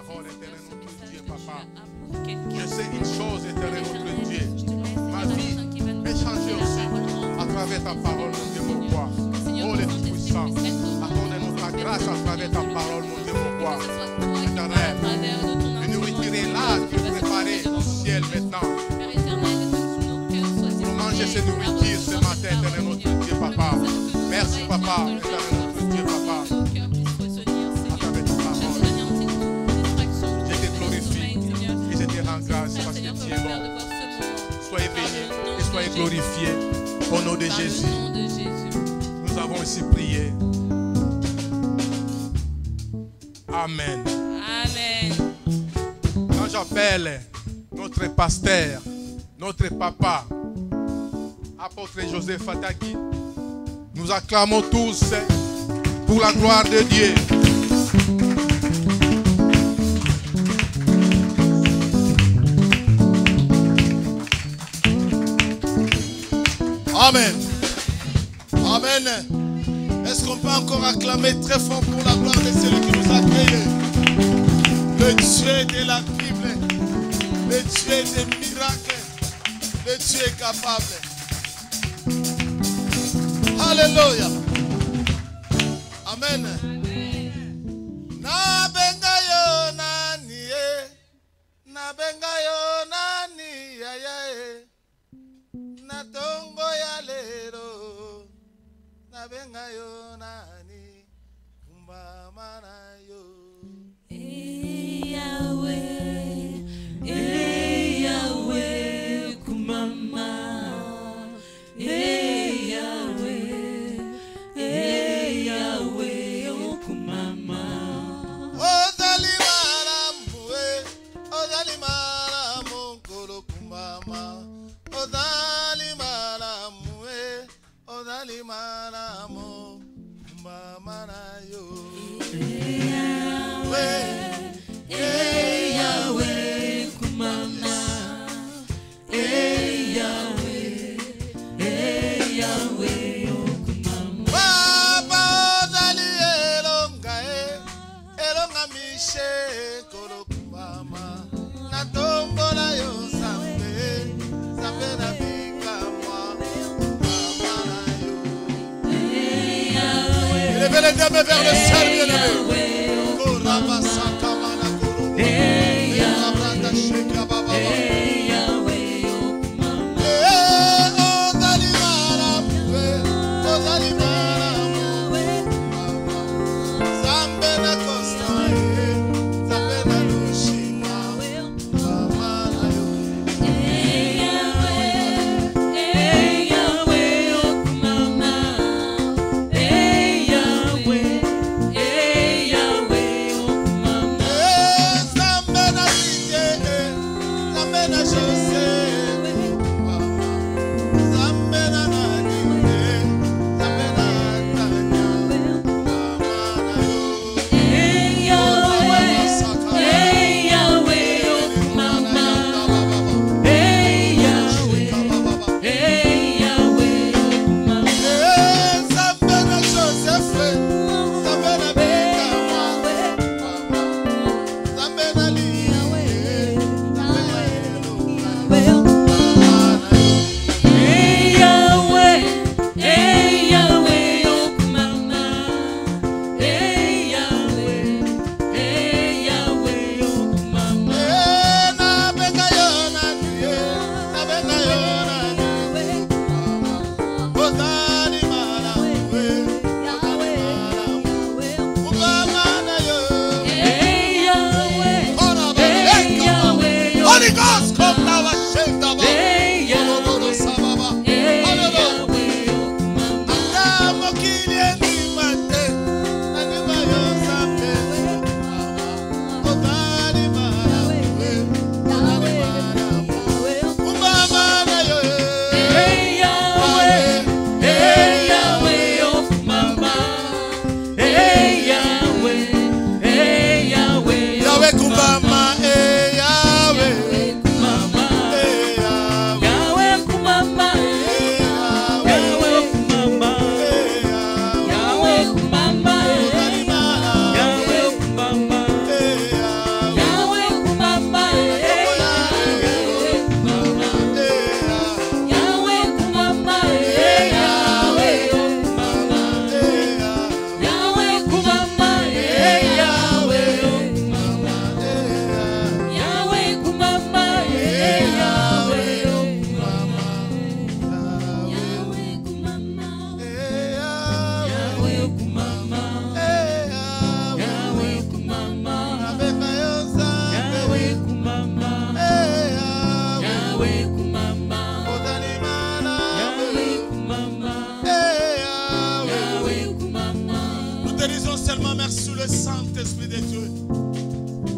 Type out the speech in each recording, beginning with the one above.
parole, éternel notre Dieu, papa. Je sais une chose, éternel notre Dieu. Ma vie est changée aussi à travers ta parole, mon Dieu, mon roi. Oh, les tout-puissants, accorde-nous ta grâce à travers ta parole, mon Dieu, mon roi. Éternel, une nourriture est là, tu es préparée au ciel maintenant. Pour manger cette nourriture ce matin, éternel notre Dieu, papa. Merci, papa, éternel notre Dieu, papa. À travers ta parole, je te glorifie et je te rends grâce parce que tu es bon. Soyez bénis et soyez glorifiés au nom de Jésus. Nous avons ainsi prié. Amen. Amen. Quand j'appelle notre pasteur, notre papa, apôtre Joseph Fataki, nous acclamons tous pour la gloire de Dieu. Amen. Amen. Est-ce qu'on peut encore acclamer très fort pour la gloire de celui qui nous a créés? Le Dieu de la Bible, le Dieu des miracles, le Dieu est capable. Alléluia. Amen. Na benga yo nani e, na benga yo nani ya ya e, na tongo ya lero, na benga yo nani, kumba mana yo. Yahweh, Yahweh, kumama, Yahweh, Yahweh, oh kumama. Ozali maramu kolo kumama. Ozali maramu kumama na yo. Yahweh, kumama, Yahweh, Yahweh, oh kumama. Papa ozali elonga mishe kolo kumama. Na tombola yo sambe na bikamwa kumama na yo. Élevez les deux mains vers le ciel, bien-aimé. te disons seulement merci le Saint-Esprit de Dieu.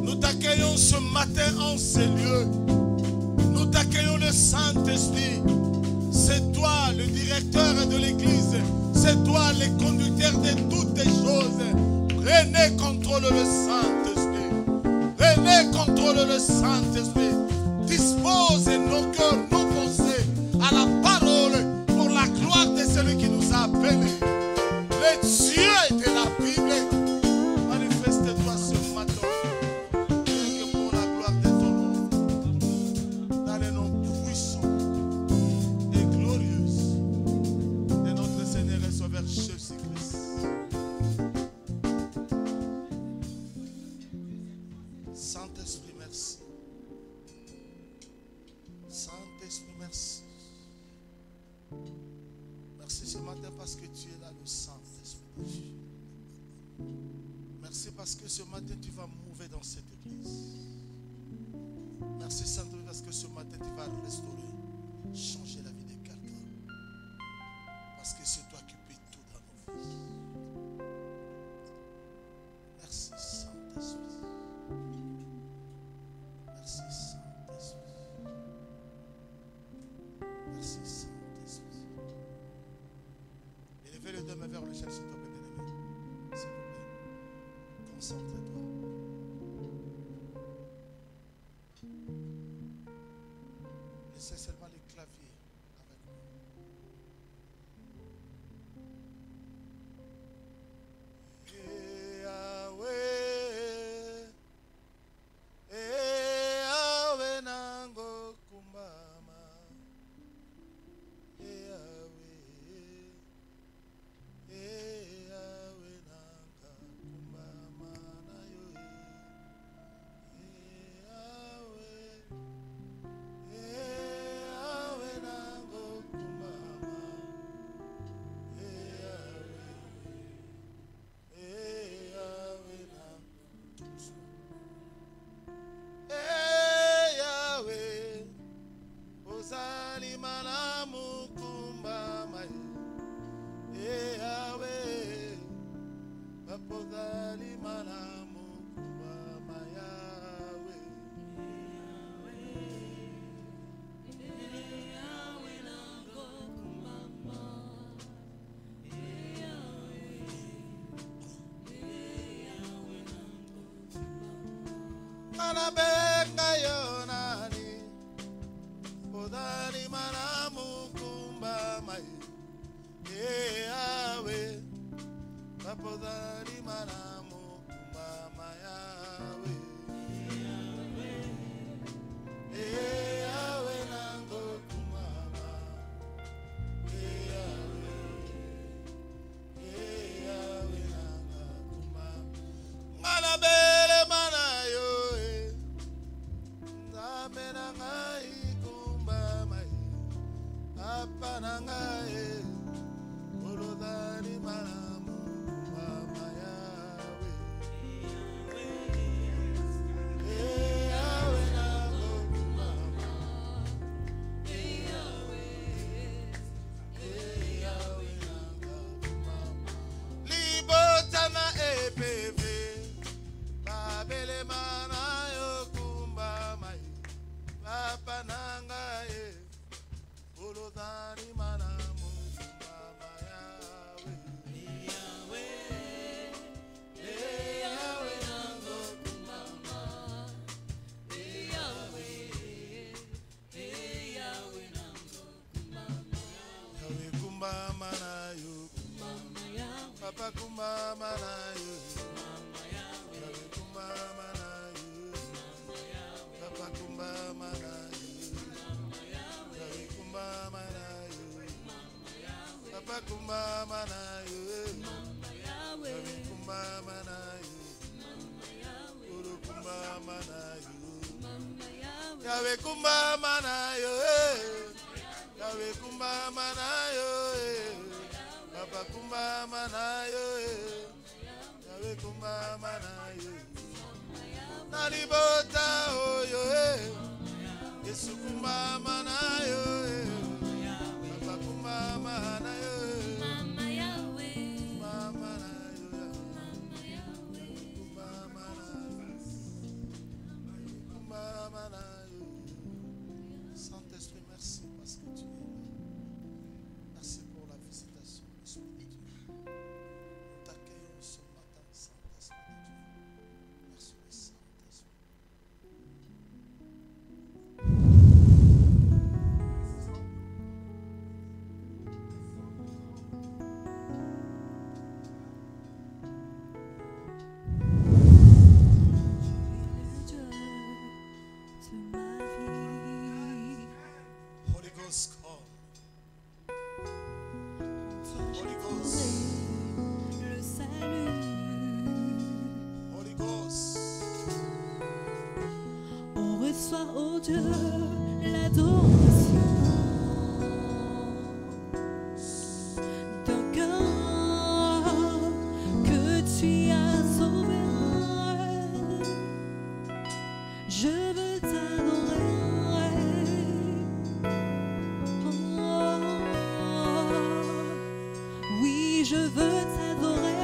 Nous t'accueillons ce matin en ces lieux. Nous t'accueillons le Saint-Esprit. C'est toi le directeur de l'Église. C'est toi le conducteur de toutes les choses. Prenez contrôle le Saint-Esprit. Prenez contrôle le Saint-Esprit. Dispose nos cœurs, nos pensées à la parole pour la gloire de celui qui nous a appelés. Le Dieu de la Bible, manifeste-toi ce matin. Et que pour la gloire de ton nom, dans les noms puissants et glorieux de notre Seigneur et Sauveur Jésus-Christ. Saint-Esprit, merci. Saint-Esprit, merci. Merci ce matin parce que tu es là, le Saint-Esprit de Dieu. Merci parce que ce matin tu vas mouver dans cette église. Merci Saint-Esprit parce que ce matin tu vas restaurer, changer la vie de quelqu'un. Parce que c'est toi qui peux tout dans nos vies. Merci Saint-Esprit. Merci Saint-Esprit. Merci Saint-Esprit. Élevez les deux mains vers le ciel, s'il te plaît, bien-aimé. S'il vous plaît. Concentre-toi. Laissez seulement les claviers avec moi. Yahweh nango kumbama. Yahweh nanga kumbama na yo. Yahweh nango kumbama. Yahweh Yahweh ozali malamu kumbama. Yahweh ozali malamu kumbama. Yahweh anabenga yonani ozali malamu kumbama. Yahweh ozali malamu kumbama. Yahweh Yahweh nango kumbama. Yahweh nanga kumbama. Manabele manayo nzambe nangai kumbama. Apa nangai olodani malamu kumbama. Yahweh Yahweh nango kumbama. Yahweh nanga kumbama. Libotana EPV babele manayo kumbama. Papa nangai olodani malamu kumbama. Yahweh nango kumbama. Yahweh kumbama na yo. Papa kumbama na yo. Yahweh kumbama na yo. Papa kumbama na yo. Yahweh kumbama na yo. Papa kumbama na yo. Yahweh kumbama na yo. Uru kumbama na yo. Yahweh kumbama na yo. Yahweh kumbama na yo. Papa kumbama na yo. Yahweh kumbama na yo. Nalibota oyo. Yesu kumbama na yo. Papa kumbama na yo. Kumbama na yo. Dieu, l'adoration d'un cœur que tu as sauvé. Je veux t'adorer. Oh, oui, je veux t'adorer.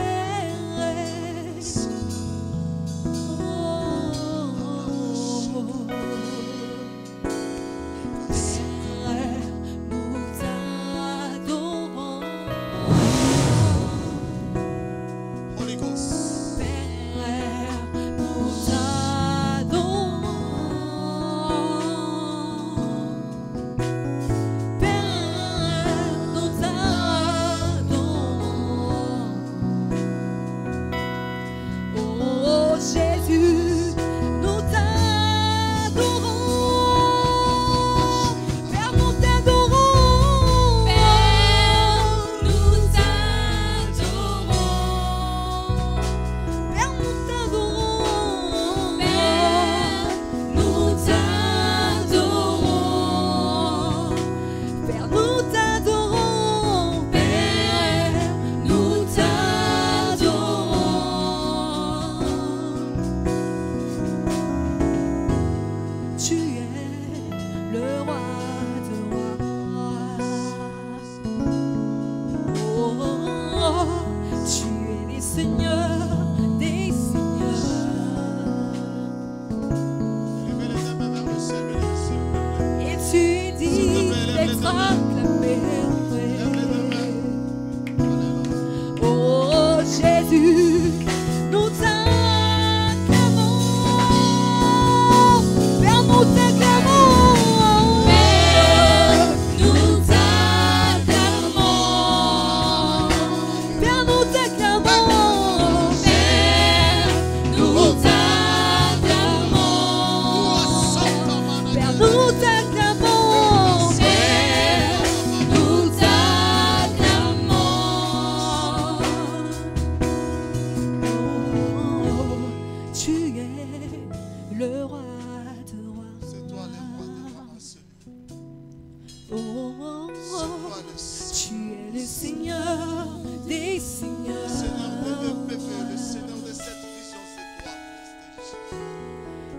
Holy Ghost.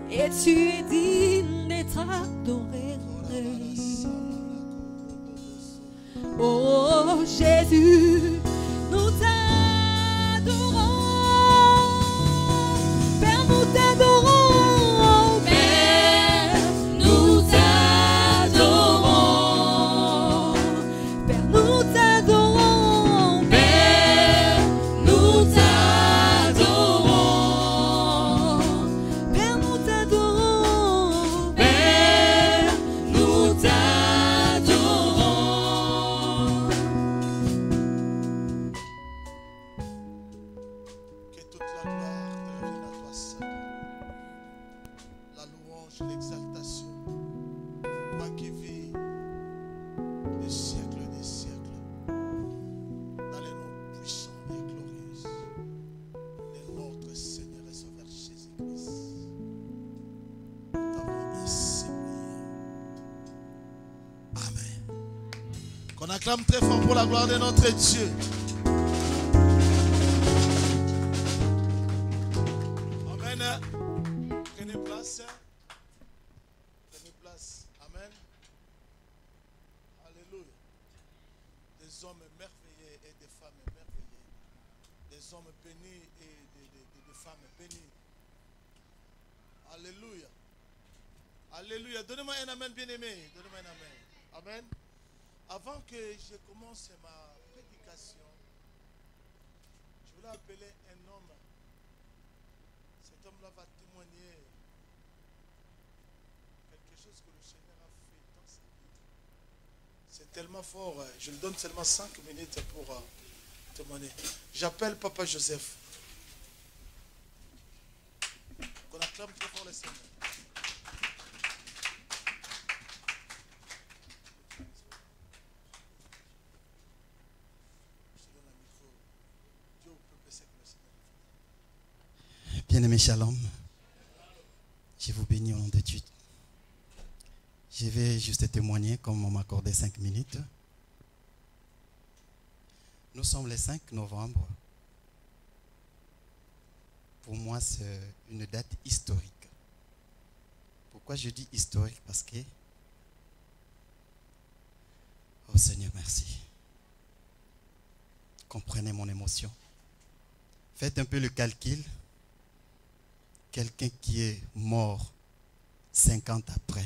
Et tu es digne d'être adoré. Oh Jésus, nous t'adorons. Père, nous t'adorons. Père, nous t'adorons. Père, nous t'adorons. Père, nous t'adorons. Père, nous t'adorons. Père, nous t'adorons. Que toute la gloire te revienne à toi seul. La louange, l'exaltation. Toi qui vis les siècles des siècles. Dans les noms puissants et glorieux de notre Seigneur et Sauveur Jésus-Christ. Nous t'avons ainsi prié. Amen. Qu'on acclame très fort pour la gloire de notre Dieu. Amen. Prenez place. Prenez place. Amen. Alléluia. Des hommes merveilleux et des femmes merveilleuses. Des hommes bénis et des femmes bénies. Alléluia. Alléluia. Donnez-moi un amen bien-aimé. Donnez-moi un amen. Amen. Avant que je commence ma prédication, je voulais appeler un homme. Cet homme-là va témoigner quelque chose que le Seigneur a fait dans sa vie. C'est tellement fort. Je lui donne seulement 5 minutes pour témoigner. J'appelle Papa Joseph. Qu'on acclame très fort le Seigneur. Je te donne un micro. Dieu peut baisser que le Seigneur. Bien-aimé Shalom, je vous bénis au nom de Dieu. Je vais juste témoigner comme on m'a accordé 5 minutes. Nous sommes le 5 novembre. Pour moi, c'est une date historique. Pourquoi je dis historique? Parce que, oh Seigneur, merci. Comprenez mon émotion. Faites un peu le calcul. Quelqu'un qui est mort 50 après.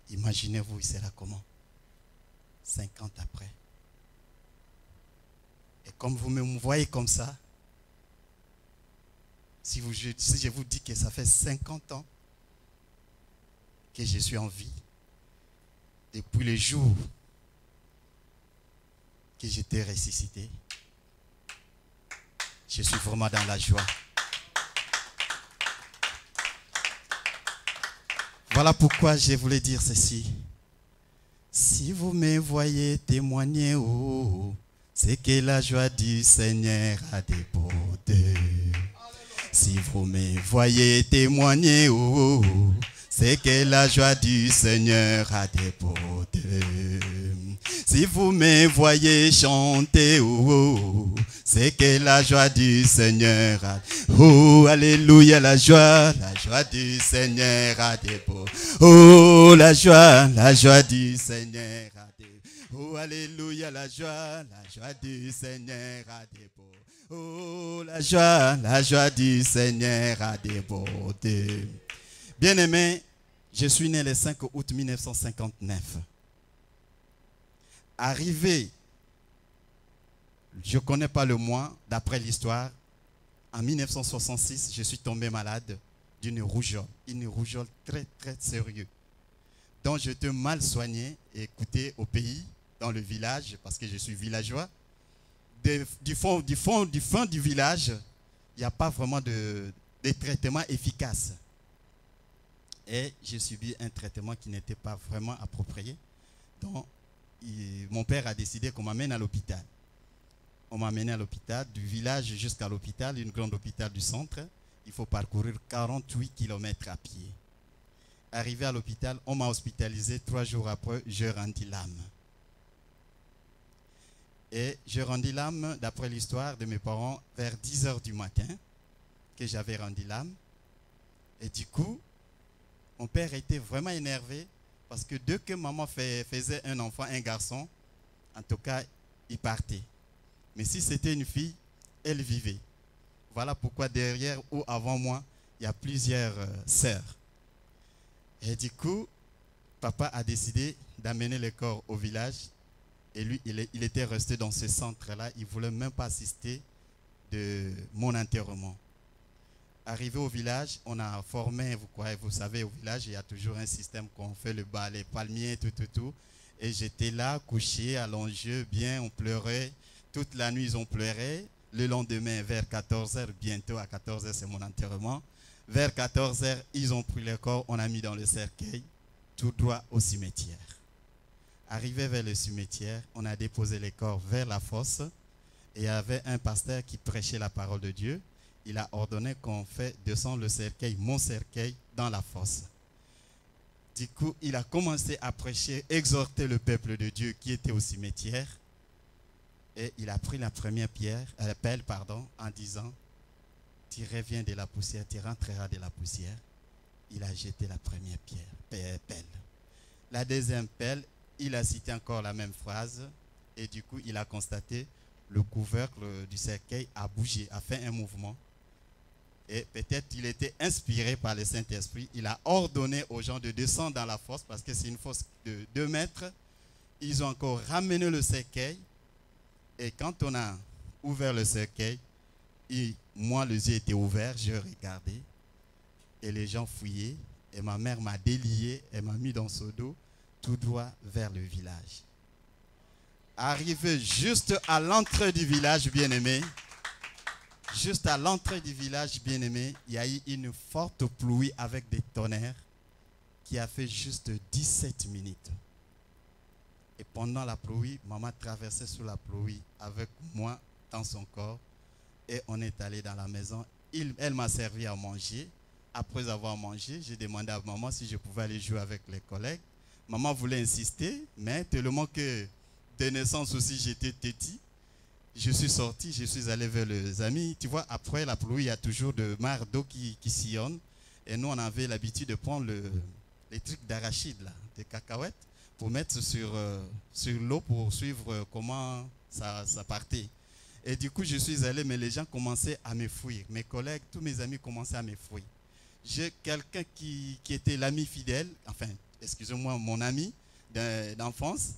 Imaginez-vous, il sera comment? 50 après. Et comme vous me voyez comme ça, si je vous dis que ça fait 50 ans que je suis en vie, depuis le jour que j'étais ressuscité, je suis vraiment dans la joie. Voilà pourquoi je voulais dire ceci. Si vous me voyez témoigner, oh, c'est que la joie du Seigneur a déporté. Si vous me voyez témoigner, oh, c'est que la joie du Seigneur a déporté. Si vous me voyez chanter, oh, c'est que la joie du Seigneur a... Oh, alléluia, la joie du Seigneur a déporté. Oh, la joie du Seigneur a déporté. Oh, alléluia, la joie du Seigneur a déporté. Oh, la joie du Seigneur a déporté. Bien-aimé, je suis né le 5 août 1959. Arrivé, je ne connais pas le mois, d'après l'histoire, en 1966, je suis tombé malade d'une rougeole. Une rougeole très, très sérieuse. Donc, j'étais mal soigné et écoutez, au pays, dans le village, parce que je suis villageois, du fond du village, il n'y a pas vraiment de traitement efficace. Et j'ai subi un traitement qui n'était pas vraiment approprié. Donc, mon père a décidé qu'on m'amène à l'hôpital. On m'a amené à l'hôpital, du village jusqu'à l'hôpital, une grande hôpital du centre. Il faut parcourir 48 km à pied. Arrivé à l'hôpital, on m'a hospitalisé. 3 jours après, je rendis l'âme. Et je rendis l'âme, d'après l'histoire de mes parents, vers 10 h du matin, que j'avais rendu l'âme. Et du coup, mon père était vraiment énervé, parce que dès que maman faisait un enfant, un garçon, en tout cas, il partait. Mais si c'était une fille, elle vivait. Voilà pourquoi derrière ou avant moi, il y a plusieurs sœurs. Et du coup, papa a décidé d'amener le corps au village. Et lui, il était resté dans ce centre-là. Il ne voulait même pas assister de mon enterrement. Arrivé au village, on a formé, vous savez, au village, il y a toujours un système qu'on fait le bal, les palmiers, tout. Et j'étais là, couché, allongé, bien, on pleurait. Toute la nuit, ils ont pleuré. Le lendemain, vers 14 h, bientôt à 14 h, c'est mon enterrement. Vers 14 h, ils ont pris le corps, on a mis dans le cercueil, tout droit au cimetière. Arrivé vers le cimetière, on a déposé les corps vers la fosse. Et il y avait un pasteur qui prêchait la parole de Dieu. Il a ordonné qu'on fait descendre le cercueil, mon cercueil, dans la fosse. Du coup, il a commencé à prêcher, exhorter le peuple de Dieu qui était au cimetière. Et il a pris la première pelle, en disant, tu reviens de la poussière, tu rentreras de la poussière. Il a jeté la première pelle. La deuxième pelle, il a cité encore la même phrase. Et du coup, il a constaté, le couvercle du cercueil a bougé, a fait un mouvement. Et peut-être qu'il était inspiré par le Saint-Esprit. Il a ordonné aux gens de descendre dans la fosse, parce que c'est une fosse de 2 mètres. Ils ont encore ramené le cercueil. Et quand on a ouvert le cercueil, moi, les yeux étaient ouverts, je regardais. Et les gens fouillaient. Et ma mère m'a délié, elle m'a mis dans son dos, tout droit vers le village. Arrivé juste à l'entrée du village, bien-aimé, juste à l'entrée du village, bien-aimé, il y a eu une forte pluie avec des tonnerres qui a fait juste 17 minutes. Et pendant la pluie, maman traversait sous la pluie avec moi dans son corps. Et on est allé dans la maison. Elle m'a servi à manger. après avoir mangé, j'ai demandé à maman si je pouvais aller jouer avec les collègues. Maman voulait insister, mais tellement que de naissance aussi j'étais têtu. Je suis sorti, je suis allé vers les amis. Tu vois, après la pluie, il y a toujours de mares d'eau qui sillonnent. Et nous, on avait l'habitude de prendre les trucs d'arachide, là, des cacahuètes, pour mettre sur l'eau pour suivre comment ça partait. Et du coup, je suis allé, mais les gens commençaient à me fuir. Mes collègues, tous mes amis commençaient à me fuir. J'ai quelqu'un qui était l'ami fidèle, enfin, excusez-moi, mon ami d'enfance.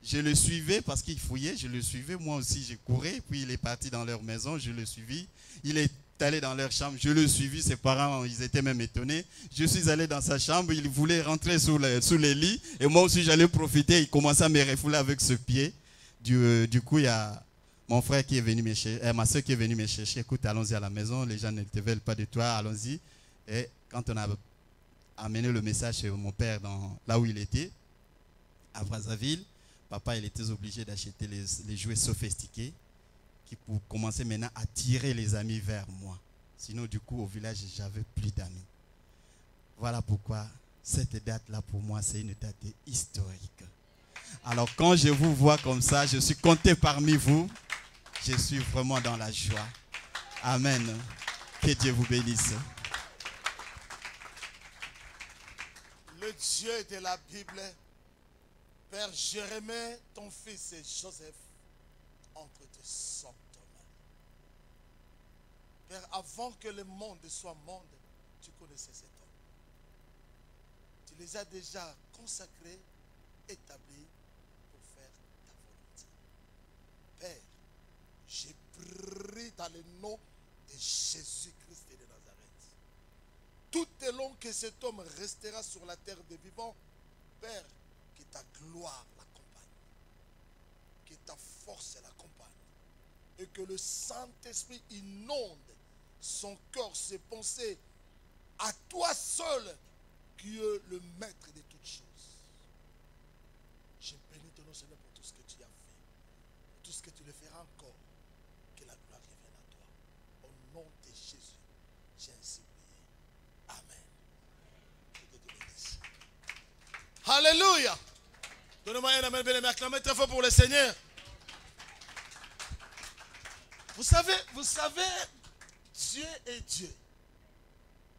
Je le suivais parce qu'il fouillait, je le suivais. Moi aussi, je courais. Puis il est parti dans leur maison, je le suivis. Il est allé dans leur chambre, je le suivis. Ses parents, ils étaient même étonnés. Je suis allé dans sa chambre, il voulait rentrer sous les lits. Et moi aussi, j'allais profiter. Il commençait à me refouler avec ce pied. Du coup, il y a mon frère qui est venu me chercher, ma soeur qui est venue me chercher. Écoute, allons-y à la maison. Les gens ne te veulent pas de toi, allons-y. Et quand on a amené le message chez mon père, là où il était, à Brazzaville, papa, il était obligé d'acheter les jouets sophistiqués qui pour commencer maintenant à tirer les amis vers moi. Sinon, du coup, au village, j'avais plus d'amis. Voilà pourquoi cette date-là, pour moi, c'est une date historique. Alors, quand je vous vois comme ça, je suis compté parmi vous. Je suis vraiment dans la joie. Amen. Que Dieu vous bénisse. Le Dieu de la Bible, Père, je remets ton fils Joseph entre tes saintes mains. Père, avant que le monde soit monde, tu connaissais cet homme. Tu les as déjà consacrés, établis pour faire ta volonté. Père, j'ai pris dans le nom de Jésus-Christ de Nazareth. Tout est long que cet homme restera sur la terre des vivants, Père, que ta gloire l'accompagne, que ta force l'accompagne, et que le Saint-Esprit inonde son cœur, ses pensées, à toi seul, qui es le maître de toutes choses. Je bénis ton nom, Seigneur, pour tout ce que tu as fait, pour tout ce que tu le feras encore, que la gloire revienne à toi. Au nom de Jésus, j'ai ainsi prié. Amen. Que Dieu te bénisse. Alléluia. Donnez-moi un amen, bien-aimé. Acclamez très fort pour le Seigneur. Vous savez, Dieu est Dieu.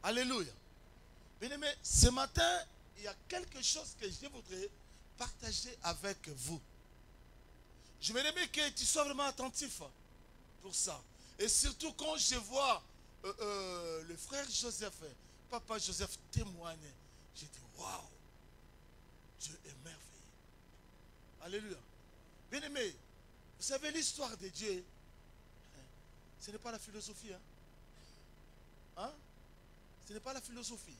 Alléluia. Bien-aimé, ce matin, il y a quelque chose que je voudrais partager avec vous. Je me demande que tu sois vraiment attentif pour ça. Et surtout quand je vois le frère Joseph, papa Joseph témoigner, j'ai dit waouh, Dieu est merveilleux. Alléluia. Bien-aimé, vous savez l'histoire de Dieu, ce n'est pas la philosophie. Hein? Ce n'est pas la philosophie.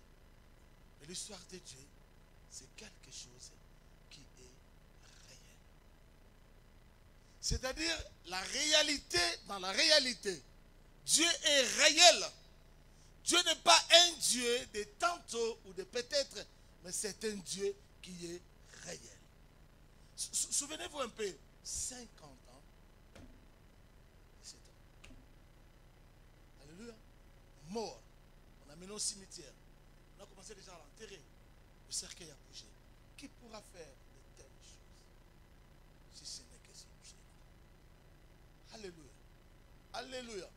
Mais l'histoire de Dieu, c'est quelque chose qui est réel. C'est-à-dire la réalité dans la réalité. Dieu est réel. Dieu n'est pas un Dieu de tantôt ou de peut-être, mais c'est un Dieu qui est réel. Souvenez-vous un peu, 50 ans, 17 ans. Alléluia. Mort. On a mené au cimetière. On a commencé déjà à l'enterrer. Le cercueil a bougé. Qui pourra faire de telles choses si ce n'est que Dieu? Alléluia. Alléluia.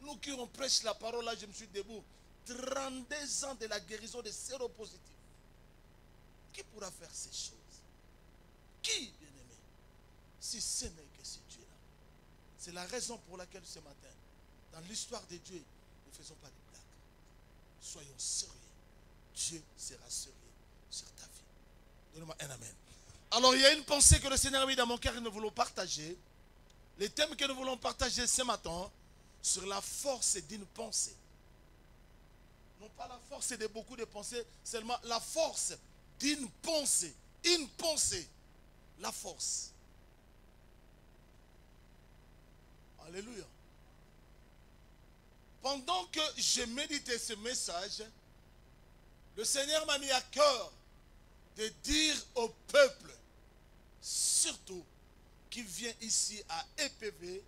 Nous qui on prêche la parole, là je me suis debout. 32 ans de la guérison des séropositifs. Qui pourra faire ces choses? Qui, bien-aimé? Si ce n'est que ce Dieu-là. C'est la raison pour laquelle ce matin, dans l'histoire de Dieu, ne faisons pas de blagues. Soyons sérieux. Dieu sera sérieux sur ta vie. Donne-moi un amen. Alors il y a une pensée que le Seigneur a mis dans mon cœur et nous voulons partager. Les thèmes que nous voulons partager ce matin, sur la force d'une pensée. Non pas la force de beaucoup de pensées, seulement la force d'une pensée. Une pensée. La force. Alléluia. Pendant que je méditais ce message, le Seigneur m'a mis à cœur de dire au peuple, surtout qui vient ici à EPV,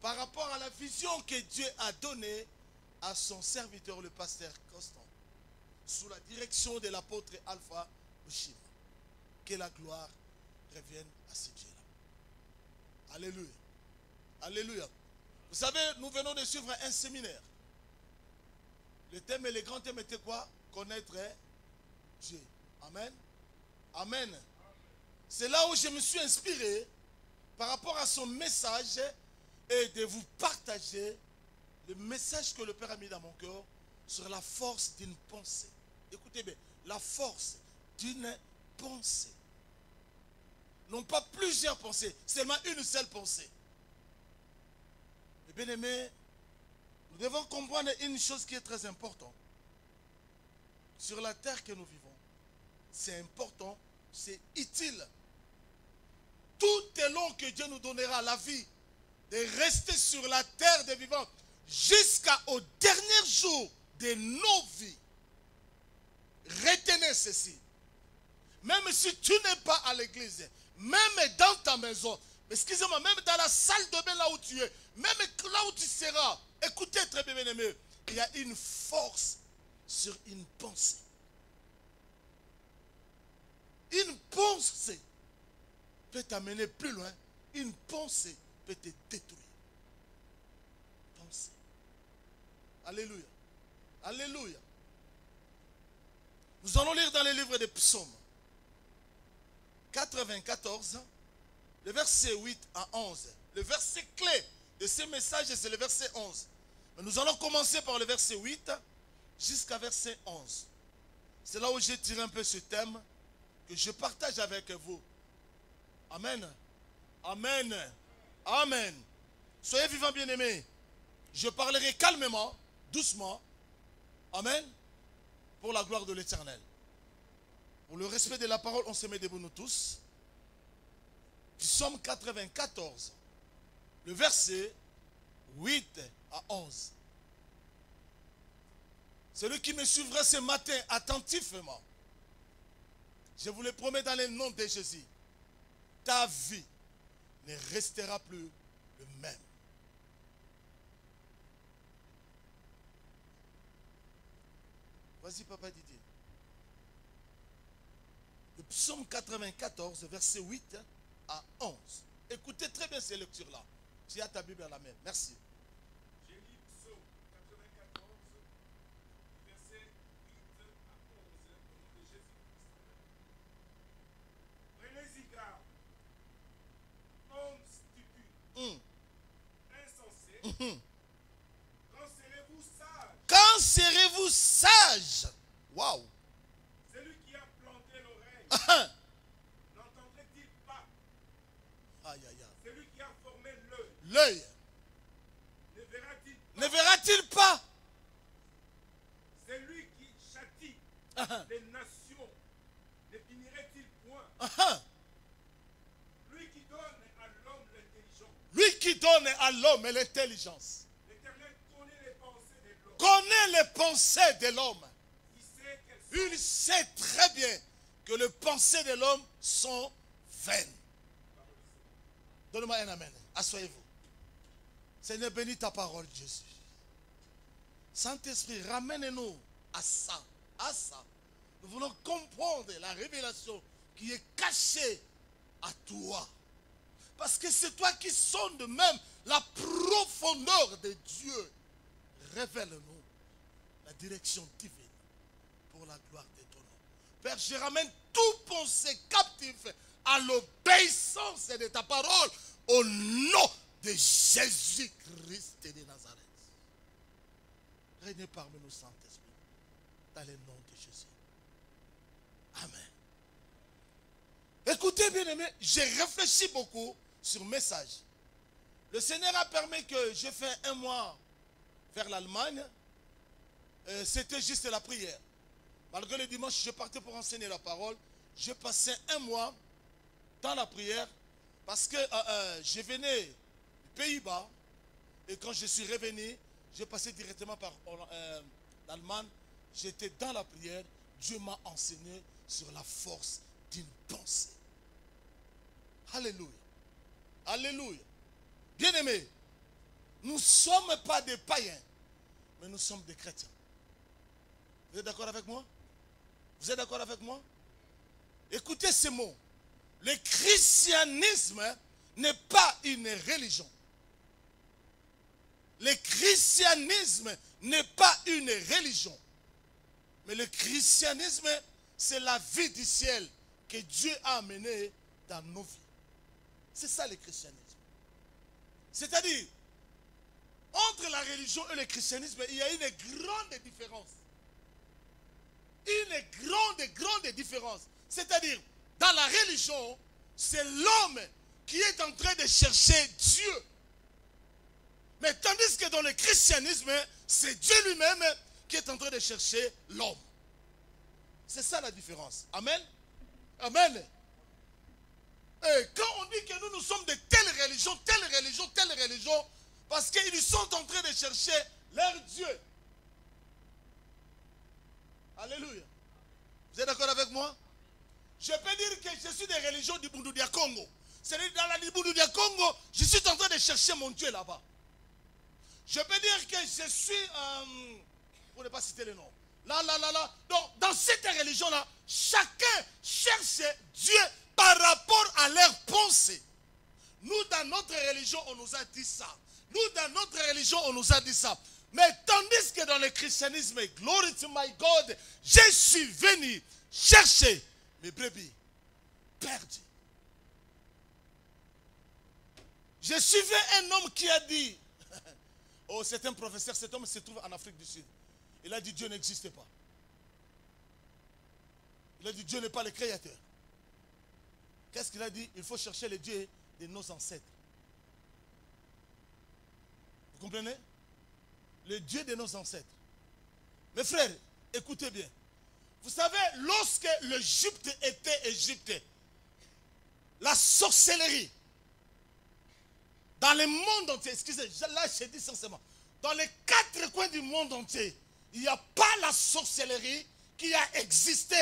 par rapport à la vision que Dieu a donnée à son serviteur, le pasteur Constant, sous la direction de l'apôtre Alpha Ushima. Que la gloire revienne à ce Dieu-là. Alléluia. Alléluia. Vous savez, nous venons de suivre un séminaire. Le thème et le grand thème était quoi? Connaître Dieu. Amen. Amen. C'est là où je me suis inspiré par rapport à son message et de vous partager le message que le Père a mis dans mon cœur sur la force d'une pensée. Écoutez bien, la force d'une pensée. Non pas plusieurs pensées, seulement une seule pensée. Mais bien aimé, nous devons comprendre une chose qui est très importante. Sur la terre que nous vivons, c'est important, c'est utile. Tout est long que Dieu nous donnera la vie de rester sur la terre des vivants jusqu'au dernier jour de nos vies. Retenez ceci. Même si tu n'es pas à l'église, même dans ta maison, excusez-moi, même dans la salle de bain là où tu es, même là où tu seras, écoutez très bien, bien-aimé, il y a une force sur une pensée. Une pensée peut t'amener plus loin. Une pensée peut te détruire. Pensée. Alléluia. Alléluia. Nous allons lire dans les livres des psaumes. 94, le verset 8 à 11. Le verset clé de ce message, c'est le verset 11. Mais nous allons commencer par le verset 8 jusqu'à verset 11. C'est là où j'ai tiré un peu ce thème que je partage avec vous. Amen. Amen. Amen. Soyez vivants, bien-aimés. Je parlerai calmement, doucement. Amen. Pour la gloire de l'Éternel. Pour le respect de la parole, on se met debout nous tous. Psaume 94, le verset 8 à 11. Celui qui me suivra ce matin attentivement, je vous le promets dans le nom de Jésus, ta vie ne restera plus le même. Vas-y, papa Didier. Le psaume 94, verset 8 à 11. Écoutez très bien ces lectures-là. Tu as ta Bible à la main. Merci. J'ai lu psaume 94, verset 8 à 11, au nom de Jésus-Christ. Prenez-y garde, homme stupide, insensé, quand serez-vous sage? Quand serez-vous sage? Waouh! Celui qui a planté l'oreille, n'entendrait-il pas? Aïe, aïe, aïe. Celui qui a formé l'œil, L'œil, ne verra-t-il pas? ne verra-t-il pas? Celui qui châtie les nations, ne finirait-il point? Lui qui donne à l'homme l'intelligence, Lui qui donne à l'homme l'intelligence, l'Éternel connaît les pensées de l'homme. connaît les pensées de l'homme. Il sait qu'elles sont Il sait très bien que les pensées de l'homme sont vaines. Donne-moi un amen. Asseyez-vous. Seigneur, bénis ta parole, Jésus. Saint-Esprit, ramène-nous à ça. À ça. Nous voulons comprendre la révélation qui est cachée à toi. Parce que c'est toi qui sondes même la profondeur de Dieu. Révèle-nous la direction divine pour la gloire de ton nom. Père, je ramène tout pensée captif à l'obéissance de ta parole au nom de Jésus-Christ de Nazareth. Régnez parmi nous, Saint-Esprit, dans le nom de Jésus. Amen. Écoutez, bien-aimés, j'ai réfléchi beaucoup sur le message. Le Seigneur a permis que j'ai fait un mois vers l'Allemagne. C'était juste la prière. Malgré le dimanche, je partais pour enseigner la parole. Je passais un mois dans la prière parce que je venais des Pays-Bas et quand je suis revenu, j'ai passé directement par l'Allemagne. J'étais dans la prière. Dieu m'a enseigné sur la force d'une pensée. Alléluia. Alléluia. Bien-aimés, nous ne sommes pas des païens. mais nous sommes des chrétiens. Vous êtes d'accord avec moi? Vous êtes d'accord avec moi? Écoutez ces mots. Le christianisme n'est pas une religion. Le christianisme n'est pas une religion. Mais le christianisme, c'est la vie du ciel que Dieu a amenée dans nos vies. C'est ça le christianisme. C'est-à-dire, entre la religion et le christianisme, il y a une grande différence. Une grande différence. C'est-à-dire, dans la religion, c'est l'homme qui est en train de chercher Dieu. Mais tandis que dans le christianisme, c'est Dieu lui-même qui est en train de chercher l'homme. C'est ça la différence. Amen. Amen. Et quand on dit que nous sommes de telle religion, parce qu'ils sont en train de chercher leur Dieu. Alléluia. Vous êtes d'accord avec moi? Je peux dire que je suis des religions du Bundudia Congo. C'est-à-dire dans la Bundudia Congo, je suis en train de chercher mon Dieu là-bas. Je peux dire que je suis, pour ne pas citer le nom, là. Donc, dans cette religion-là, chacun cherche Dieu par rapport à leurs pensées. Nous, dans notre religion, on nous a dit ça. Nous, dans notre religion, on nous a dit ça. Mais tandis que dans le christianisme, glory to my God, je suis venu chercher mes brebis perdues. Je suivais un homme qui a dit, oh, c'est un professeur, cet homme se trouve en Afrique du Sud. Il a dit Dieu n'existe pas. Il a dit Dieu n'est pas le créateur. Qu'est-ce qu'il a dit? Il faut chercher le Dieu de nos ancêtres. Vous comprenez? Le Dieu de nos ancêtres. Mes frères, écoutez bien. Vous savez, lorsque l'Égypte était Égypte, la sorcellerie, dans le monde entier, excusez, là je dis sincèrement, dans les 4 coins du monde entier, il n'y a pas la sorcellerie qui a existé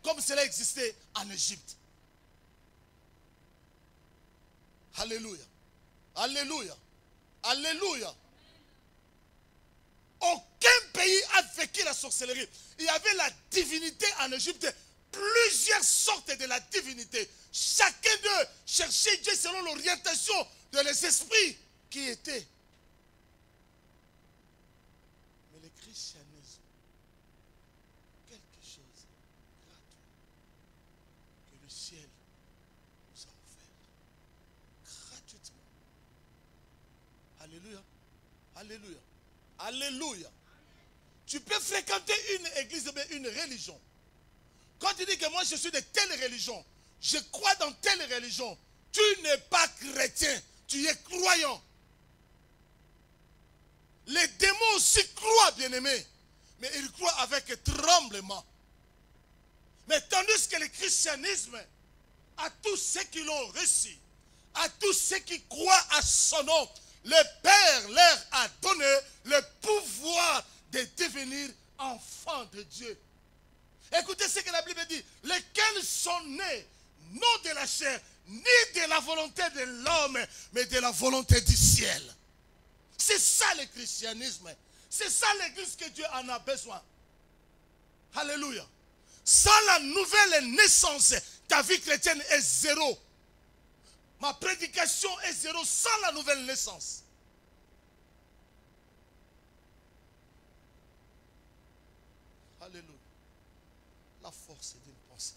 comme cela existait en Égypte. Alléluia. Alléluia. Alléluia. Aucun pays a vécu la sorcellerie. Il y avait la divinité en Égypte, plusieurs sortes de la divinité. Chacun d'eux cherchait Dieu selon l'orientation de les esprits qui étaient. Mais le christianisme, quelque chose de gratuit que le ciel nous a offert gratuitement. Alléluia. Alléluia. Alléluia. Tu peux fréquenter une église, mais une religion. Quand tu dis que moi je suis de telle religion, je crois dans telle religion, tu n'es pas chrétien, tu es croyant. Les démons aussi croient, bien-aimés, mais ils croient avec tremblement. Mais tandis que le christianisme, à tous ceux qui l'ont reçu, à tous ceux qui croient à son nom, le Père leur a donné le pouvoir de devenir enfants de Dieu. Écoutez ce que la Bible dit. Lesquels sont nés, non de la chair, ni de la volonté de l'homme, mais de la volonté du ciel. C'est ça le christianisme. C'est ça l'église que Dieu en a besoin. Alléluia. Sans la nouvelle naissance, ta vie chrétienne est zéro. Ma prédication est zéro sans la nouvelle naissance. Alléluia. La force d'une pensée.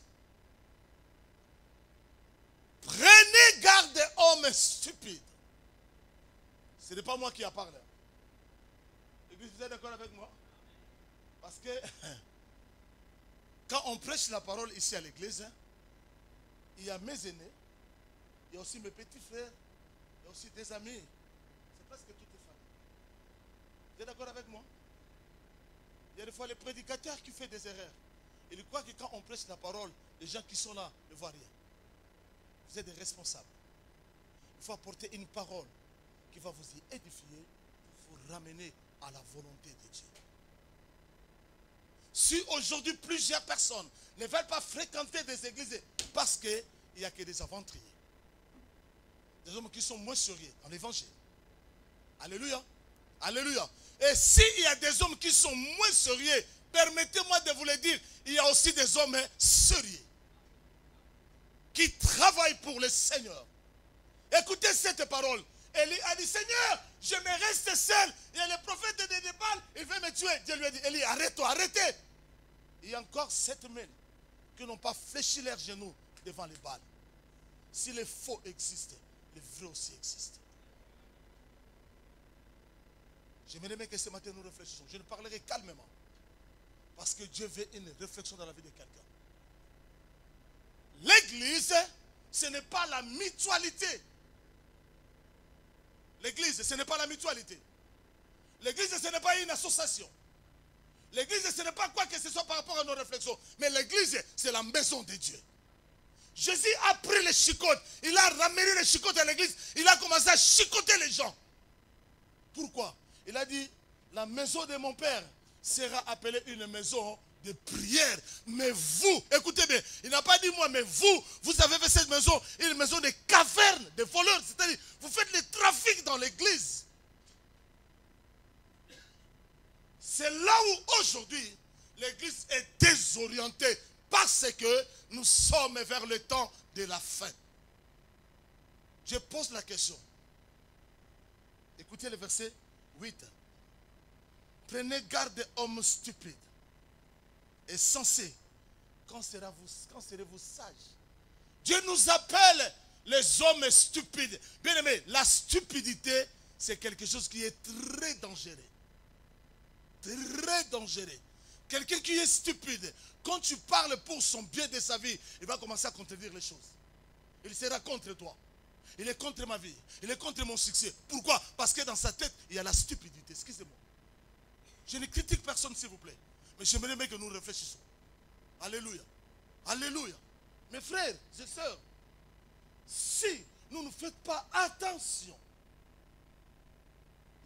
Prenez garde, hommes stupides. Ce n'est pas moi qui en parle. L'église, vous êtes d'accord avec moi? Parce que quand on prêche la parole ici à l'église, il y a mes aînés, il y a aussi mes petits frères, il y a aussi des amis. C'est presque toutes les familles. Vous êtes d'accord avec moi? Il y a des fois les prédicateurs qui font des erreurs. Ils croient que quand on prêche la parole, les gens qui sont là ne voient rien. Vous êtes des responsables. Il faut apporter une parole qui va vous y édifier pour vous ramener à la volonté de Dieu. Si aujourd'hui plusieurs personnes ne veulent pas fréquenter des églises parce qu'il n'y a que des aventuriers, des hommes qui sont moins sérieux dans l'évangile. Alléluia. Alléluia. Et s'il y a des hommes qui sont moins sérieux, permettez-moi de vous le dire, il y a aussi des hommes sérieux qui travaillent pour le Seigneur. Écoutez cette parole. Élie a dit, Seigneur, je me reste seul. Il y a le prophète de Baal, il veut me tuer. Dieu lui a dit, Élie, arrête-toi, arrêtez. Il y a encore 7000 qui n'ont pas fléchi leurs genoux devant les Baals. Si les faux existent, les vrais aussi existent. J'aimerais que ce matin nous réfléchissions. Je ne parlerai calmement. Parce que Dieu veut une réflexion dans la vie de quelqu'un. L'église, ce n'est pas la mutualité. L'église, ce n'est pas la mutualité. L'église, ce n'est pas une association. L'église, ce n'est pas quoi que ce soit par rapport à nos réflexions. Mais l'église, c'est la maison de Dieu. Jésus a pris les chicottes. Il a ramené les chicottes à l'église. Il a commencé à chicoter les gens. Pourquoi? Il a dit, la maison de mon père sera appelée une maison de prière. Mais vous, écoutez bien, il n'a pas dit moi, mais vous avez fait cette maison une maison de caverne, de voleurs. C'est-à-dire, vous faites le trafic dans l'église. C'est là où aujourd'hui, l'église est désorientée parce que nous sommes vers le temps de la fin. Je pose la question. Écoutez le verset 8. Prenez garde des hommes stupides et sensés. Quand serez-vous sages? Dieu nous appelle les hommes stupides. Bien aimé, la stupidité, c'est quelque chose qui est très dangereux. Très dangereux. Quelqu'un qui est stupide, quand tu parles pour son bien de sa vie, il va commencer à contredire les choses. Il sera contre toi. Il est contre ma vie. Il est contre mon succès. Pourquoi? Parce que dans sa tête, il y a la stupidité. Excusez-moi. Je ne critique personne, s'il vous plaît. Mais j'aimerais bien que nous réfléchissions. Alléluia. Alléluia. Mes frères et sœurs, si nous ne faisons pas attention,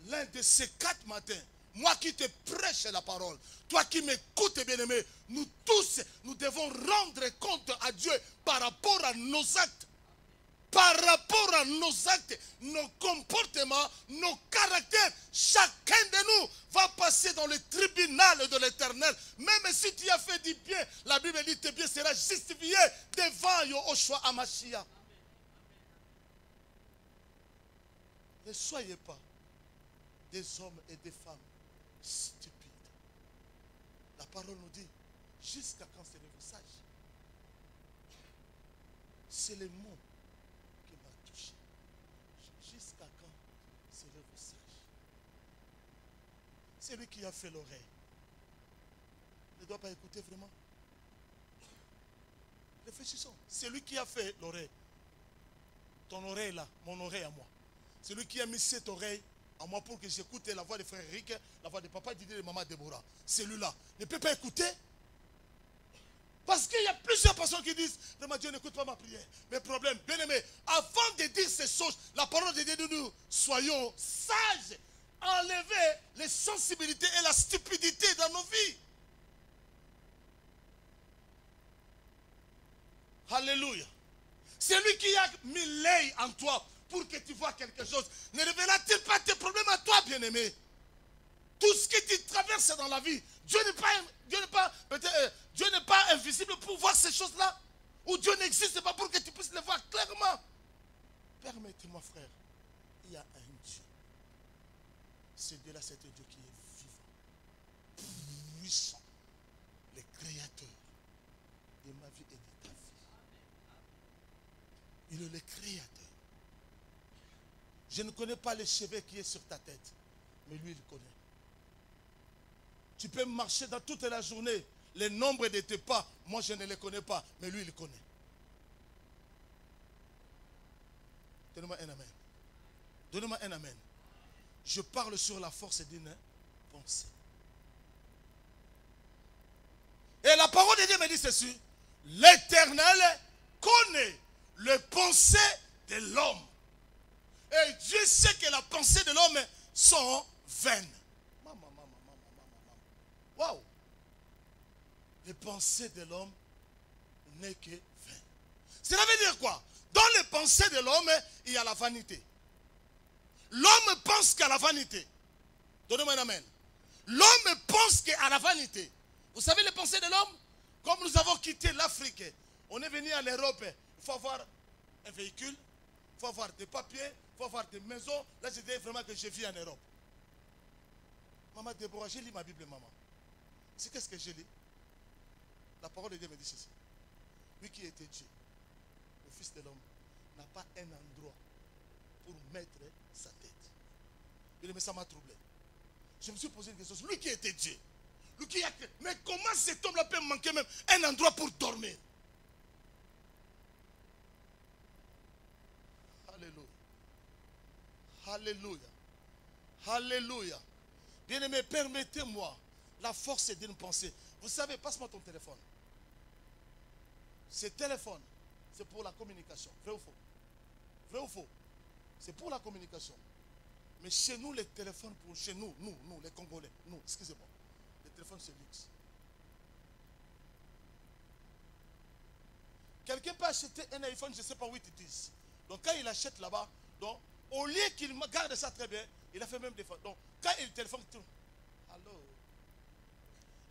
l'un de ces 4 matins, moi qui te prêche la parole, toi qui m'écoutes, bien-aimé, nous tous, nous devons rendre compte à Dieu par rapport à nos actes. Par rapport à nos actes, nos comportements, nos caractères, chacun de nous va passer dans le tribunal de l'Éternel. Même si tu as fait du bien, la Bible dit que tes bien sera justifié devant Yahushua Hamashiach. Ne soyez pas des hommes et des femmes stupides. La parole nous dit, jusqu'à quand serez-vous sages? C'est le mot qui m'a touché. Jusqu'à quand serez-vous sages? C'est lui qui a fait l'oreille. Ne doit pas écouter vraiment. Réfléchissons. C'est lui qui a fait l'oreille. Ton oreille là, mon oreille à moi. C'est lui qui a mis cette oreille à moi pour que j'écoute la voix de frère Eric, la voix de papa Didier et de maman Déborah. Celui-là ne peut pas écouter. Parce qu'il y a plusieurs personnes qui disent, vraiment Dieu n'écoute pas ma prière. Mais problème, bien aimé, avant de dire ces choses, la parole de Dieu nous soyons sages, enlever les sensibilités et la stupidité dans nos vies. Alléluia. C'est lui qui a mis l'œil en toi pour que tu vois quelque chose. Ne révèle-t-il pas tes problèmes à toi, bien-aimé? Tout ce que tu traverses dans la vie, Dieu n'est pas invisible pour voir ces choses-là. Ou Dieu n'existe pas pour que tu puisses les voir clairement. Permettez-moi, frère, il y a un Dieu. Ce Dieu-là, c'est un Dieu qui est vivant, puissant, le créateur de ma vie et de ta vie. Il est le créateur. Je ne connais pas les cheveux qui est sur ta tête, mais lui, il connaît. Tu peux marcher dans toute la journée, le nombre de tes pas, moi je ne les connais pas, mais lui, il connaît. Donnez-moi un amen. Donnez-moi un amen. Je parle sur la force d'une pensée. Et la parole de Dieu me dit ceci. L'Éternel connaît les pensées de l'homme. Et Dieu sait que la pensée de l'homme sont vaines. Waouh! Les pensées de l'homme n'est que vaines. Cela veut dire quoi? Dans les pensées de l'homme, il y a la vanité. L'homme pense qu'à la vanité. Donnez-moi un amen. L'homme pense qu'à la vanité. Vous savez les pensées de l'homme? Comme nous avons quitté l'Afrique, on est venu en Europe. Il faut avoir un véhicule, il faut avoir des papiers, il faut avoir des maisons. Là, je dis vraiment que je vis en Europe. Maman Déborah, j'ai lu ma Bible, maman. C'est qu'est-ce que j'ai lu? La parole de Dieu me dit ceci. Lui qui était Dieu, le Fils de l'homme, n'a pas un endroit pour mettre sa tête. Mais ça m'a troublé. Je me suis posé une question. Lui qui était Dieu, lui qui a... Mais comment cet homme-là peut manquer même un endroit pour dormir? Alléluia. Alléluia. Alléluia. Bien-aimé, permettez-moi la force d'une pensée. Vous savez, passe-moi ton téléphone. Ce téléphone, c'est pour la communication. Vrai ou faux? Vrai ou faux? C'est pour la communication. Mais chez nous, les téléphones, chez nous, les Congolais, nous, excusez-moi, les téléphones, c'est luxe. Quelqu'un peut acheter un iPhone, je ne sais pas où ils disent. Donc, quand il achète là-bas, donc, au lieu qu'il garde ça très bien, il a fait même des fois. Donc, quand il téléphone tourne, allô.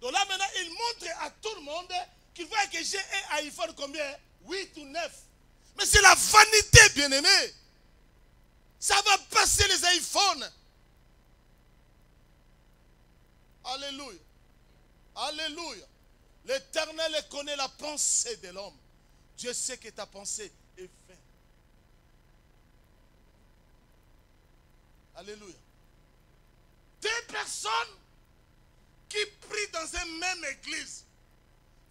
Donc là, maintenant, il montre à tout le monde qu'il voit que j'ai un iPhone combien? 8 ou 9. Mais c'est la vanité, bien-aimé. Ça va passer les iPhones. Alléluia. Alléluia. L'Éternel connaît la pensée de l'homme. Dieu sait que ta pensée est vaine. Alléluia. Deux personnes qui prient dans une même église,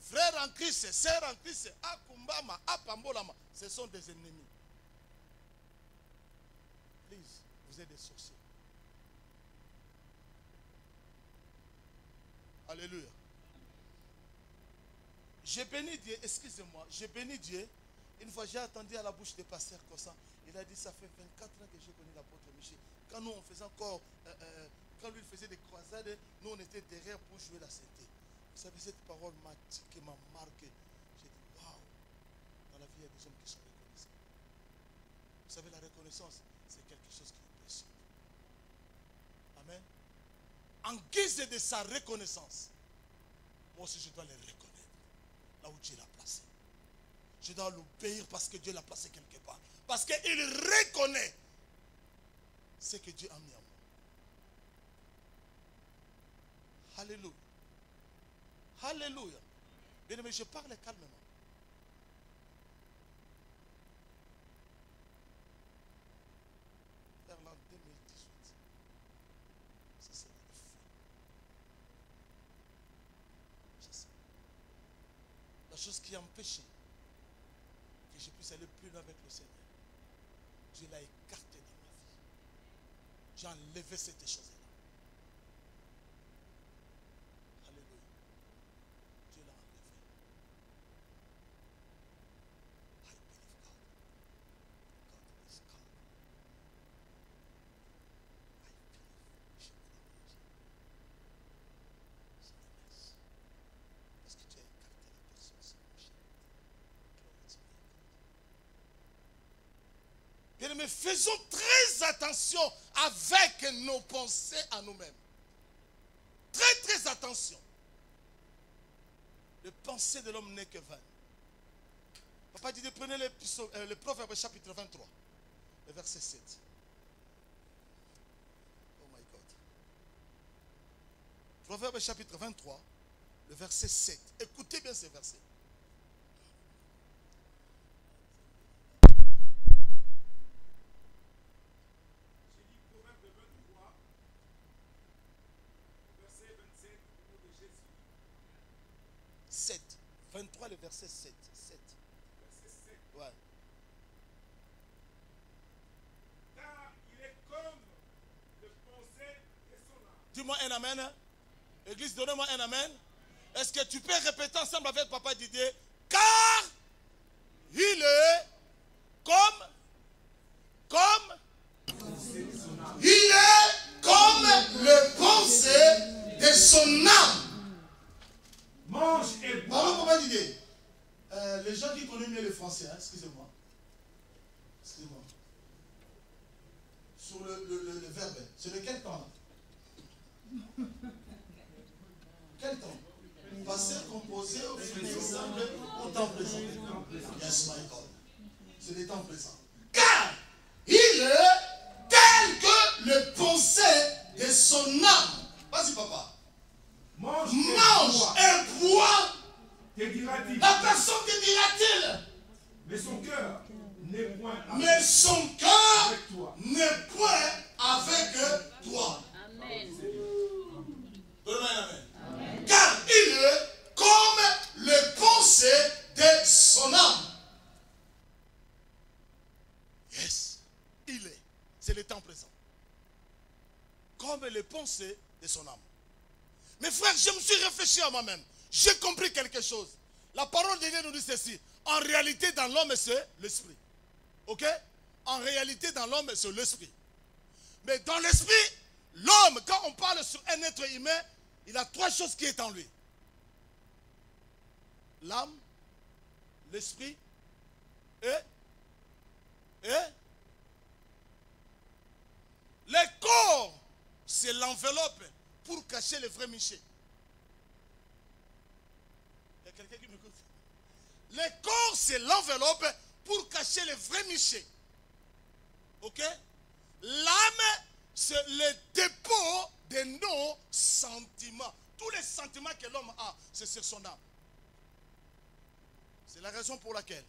frères en Christ, sœurs en Christ, à Kumbama, à Pambolama, ce sont des ennemis. Please, vous êtes des sorciers. Alléluia. J'ai béni Dieu, excusez-moi, j'ai béni Dieu. Une fois, j'ai attendu à la bouche des pasteurs comme ça. Il a dit, ça fait 24 ans que j'ai connu l'apôtre Michel. Quand nous, on faisait encore, quand lui faisait des croisades, nous, on était derrière pour jouer la sainteté. Vous savez, cette parole qui m'a marqué. J'ai dit, waouh, dans la vie, il y a des hommes qui sont reconnaissants. Vous savez, la reconnaissance, c'est quelque chose qui est précieux. Amen. En guise de sa reconnaissance, moi aussi, je dois les reconnaître. Là où Dieu l'a placé. Je dois l'obéir parce que Dieu l'a placé quelque part. Parce qu'il reconnaît ce que Dieu a mis en moi. Alléluia. Alléluia. Bien aimé, je parle calmement. Vers l'an 2018. Ça c'est le feu. Je sais. La chose qui a empêché que je puisse aller plus loin avec le Seigneur, Dieu l'a écarté de ma vie. J'ai enlevé cette chose-là. Alléluia. Dieu l'a enlevé. I believe God. God is God. I believe. Je believe. Parce que tu as écarté la personne, c'est mon cher. Bien-aimés, faisons très attention avec nos pensées à nous-mêmes. Très, très attention. Le pensée de l'homme n'est que vain. Papa dit, prenez le Proverbe chapitre 23, le verset 7. Oh my God. Proverbe chapitre 23, le verset 7. Écoutez bien ce verset. J'ai dit Proverbe 23, verset 27, au nom de Jésus. 7. 23, le verset 7. 7. Verset 7. Ouais. Car il est comme le pensée de son âme. Dis-moi un amen. Église, donnez-moi un amen. Est-ce que tu peux répéter ensemble avec Papa Didier? Car il est comme il est comme le pensée de son âme. Mange et bois. Pardon, Papa Didier. Les gens qui connaissent mieux le français, hein, excusez-moi. Excusez-moi. Sur le verbe, c'est lequel temps? Quel temple? Pasteur composé au ensemble au temps présent. Yes, my God. C'est des temps présents. Car il est tel que le pensée de son âme. Vas-y, papa. Mange Et bois. te dira-t-il. La personne te dira-t-il. Mais son cœur n'est point Mais avec son cœur toi. n'est point avec toi. Amen. Donne-moi un amen. Car il est comme le pensée de son âme. Yes, il est. C'est le temps présent. Comme le pensée de son âme. Mes frères, je me suis réfléchi à moi-même. J'ai compris quelque chose. La parole de Dieu nous dit ceci. En réalité, dans l'homme, c'est l'esprit. Ok? En réalité, dans l'homme, c'est l'esprit. Mais dans l'esprit, l'homme, quand on parle sur un être humain, il a trois choses qui sont en lui. L'âme, l'esprit et le corps, c'est l'enveloppe pour cacher le vrai Miché. Il y a quelqu'un qui m'écoute? Le corps, c'est l'enveloppe pour cacher le vrai Miché. Ok? L'âme, c'est le dépôt de nos sentiments. Tous les sentiments que l'homme a, c'est sur son âme. C'est la raison pour laquelle,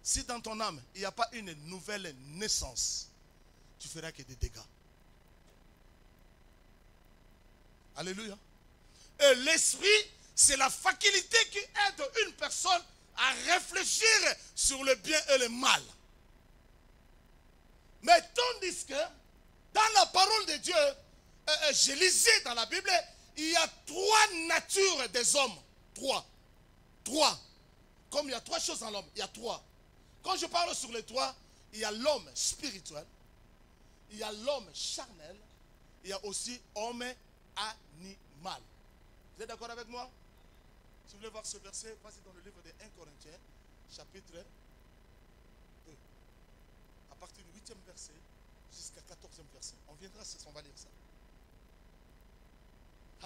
si dans ton âme, il n'y a pas une nouvelle naissance, tu feras que des dégâts. Alléluia. Et l'esprit, c'est la faculté qui aide une personne à réfléchir sur le bien et le mal. Mais tandis que, dans la parole de Dieu, je lisais dans la Bible, il y a trois natures des hommes. Trois. Comme il y a trois choses dans l'homme, il y a trois. Quand je parle sur les trois, il y a l'homme spirituel, il y a l'homme charnel, il y a aussi homme animal. Vous êtes d'accord avec moi? Si vous voulez voir ce verset, passez dans le livre de 1 Corinthiens, chapitre 2. À partir du 8e verset jusqu'à 14e verset. On viendra, on va lire ça.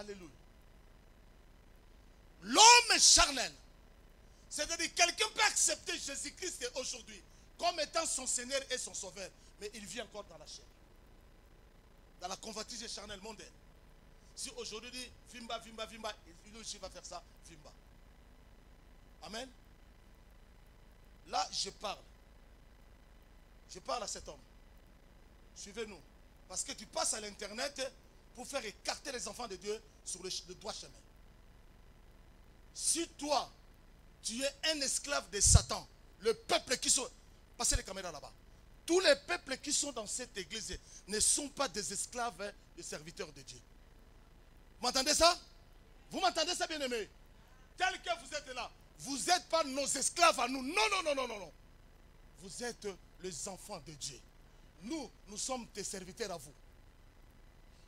Alléluia. L'homme charnel, c'est-à-dire quelqu'un peut accepter Jésus-Christ aujourd'hui comme étant son Seigneur et son Sauveur, mais il vit encore dans la chair. Dans la convoitise charnelle mondaine. Si aujourd'hui dit Vimba, il aussi va faire ça, Vimba. Amen. Là, je parle. Je parle à cet homme. Suivez-nous. Parce que tu passes à l'internet pour faire écarter les enfants de Dieu sur le droit chemin. Si toi, tu es un esclave de Satan, le peuple qui sont... Passez les caméras là-bas. Tous les peuples qui sont dans cette église ne sont pas des esclaves, des serviteurs de Dieu. Vous m'entendez ça? Vous m'entendez ça, bien-aimé? Tel que vous êtes là, vous n'êtes pas nos esclaves à nous. Non. Vous êtes les enfants de Dieu. Nous sommes tes serviteurs à vous.